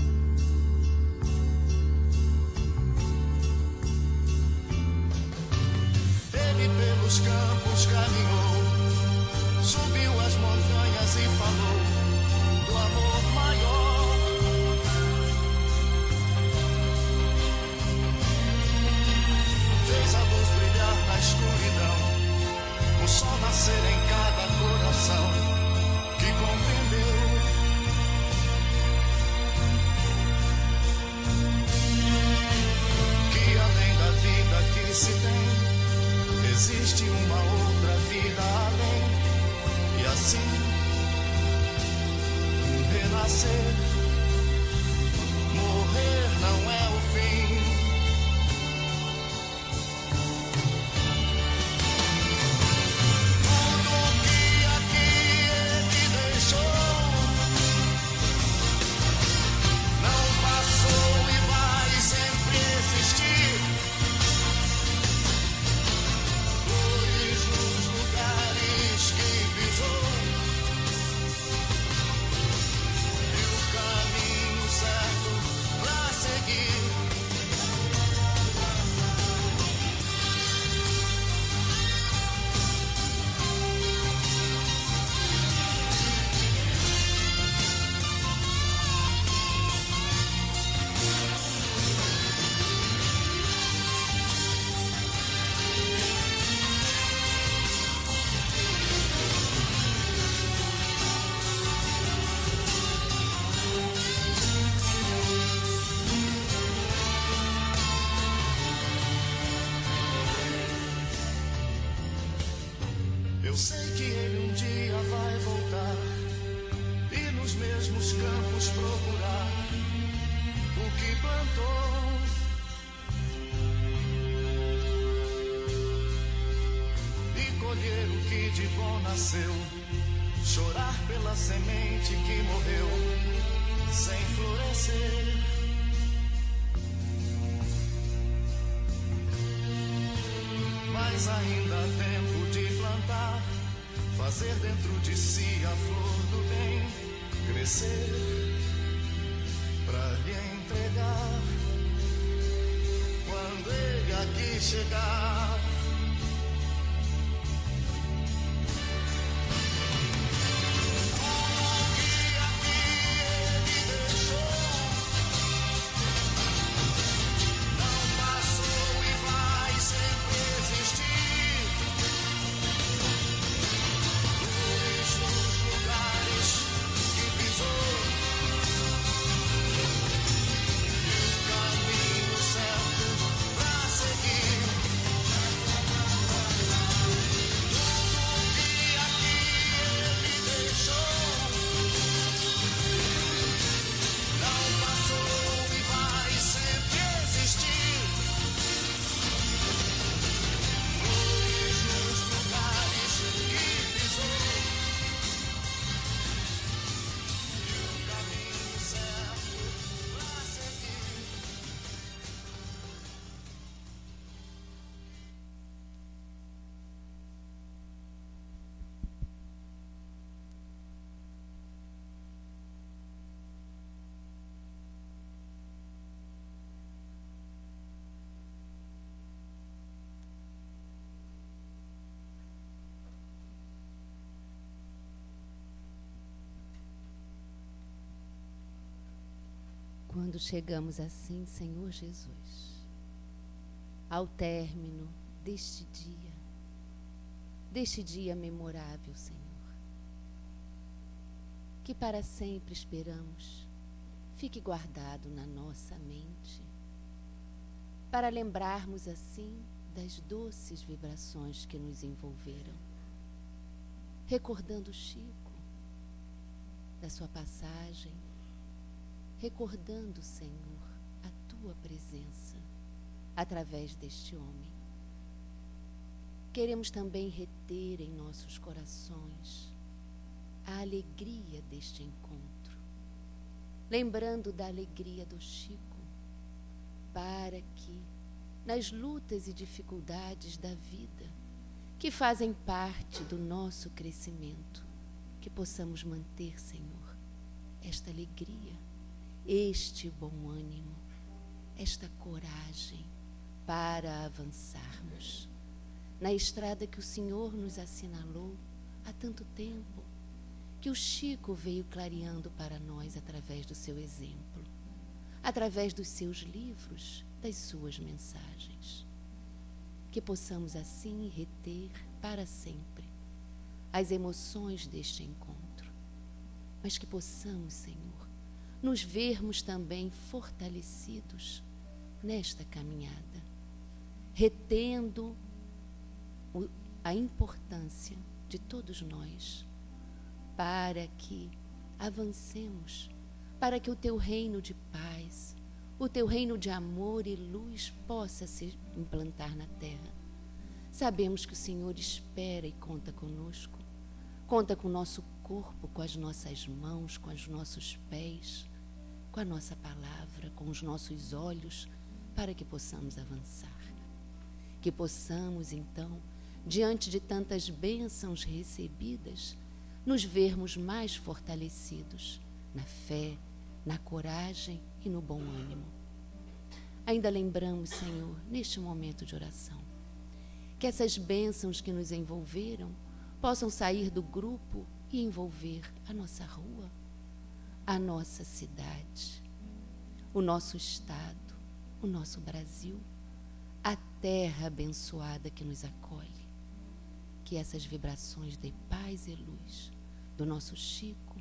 Ele pelos campos caminhou, subiu as montanhas e falou do amor maior. Fez a luz brilhar na escuridão, o sol nascer em cada coração que compreendeu. Que além da vida que se tem, existe uma outra vida além. E assim, renascer, morrer não é o fim. Eu sei que ele um dia vai voltar e nos mesmos campos procurar o que plantou. E colher o que de bom nasceu, chorar pela semente que morreu sem florescer. Mas ainda há tempo de plantar, fazer dentro de si a flor do bem crescer, pra lhe entregar quando ele aqui chegar. Quando chegamos assim, Senhor Jesus, ao término deste dia memorável, Senhor, que para sempre esperamos fique guardado na nossa mente, para lembrarmos assim das doces vibrações que nos envolveram, recordando Chico, da sua passagem, recordando, Senhor, a Tua presença através deste homem. Queremos também reter em nossos corações a alegria deste encontro, lembrando da alegria do Chico, para que, nas lutas e dificuldades da vida, que fazem parte do nosso crescimento, que possamos manter, Senhor, esta alegria, este bom ânimo, esta coragem para avançarmos na estrada que o Senhor nos assinalou há tanto tempo, que o Chico veio clareando para nós através do seu exemplo, através dos seus livros, das suas mensagens. Que possamos assim reter para sempre as emoções deste encontro, mas que possamos, Senhor, nos vermos também fortalecidos nesta caminhada, retendo a importância de todos nós, para que avancemos, para que o Teu reino de paz, o Teu reino de amor e luz possa se implantar na terra. Sabemos que o Senhor espera e conta conosco, conta com o nosso corpo, com as nossas mãos, com os nossos pés, com a nossa palavra, com os nossos olhos, para que possamos avançar. Que possamos, então, diante de tantas bênçãos recebidas, nos vermos mais fortalecidos na fé, na coragem e no bom ânimo. Ainda lembramos, Senhor, neste momento de oração, que essas bênçãos que nos envolveram possam sair do grupo e envolver a nossa rua, a nossa cidade, o nosso estado, o nosso Brasil, a terra abençoada que nos acolhe. Que essas vibrações de paz e luz do nosso Chico,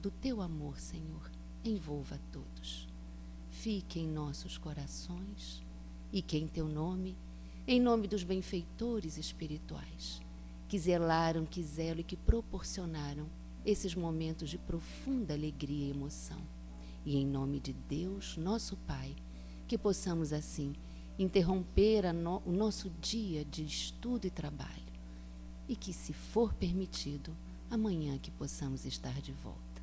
do Teu amor, Senhor, envolva a todos. Fique em nossos corações e que em Teu nome, em nome dos benfeitores espirituais, que zelaram, que zelam e que proporcionaram esses momentos de profunda alegria e emoção. E em nome de Deus, nosso Pai, que possamos assim interromper o nosso dia de estudo e trabalho, e que, se for permitido, amanhã que possamos estar de volta.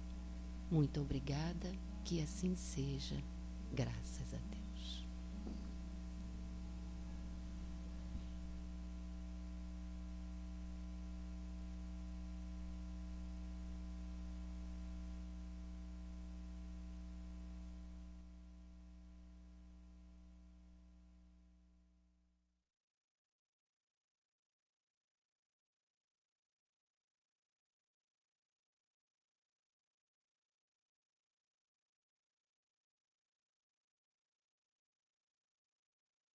Muito obrigada, que assim seja, graças a Deus.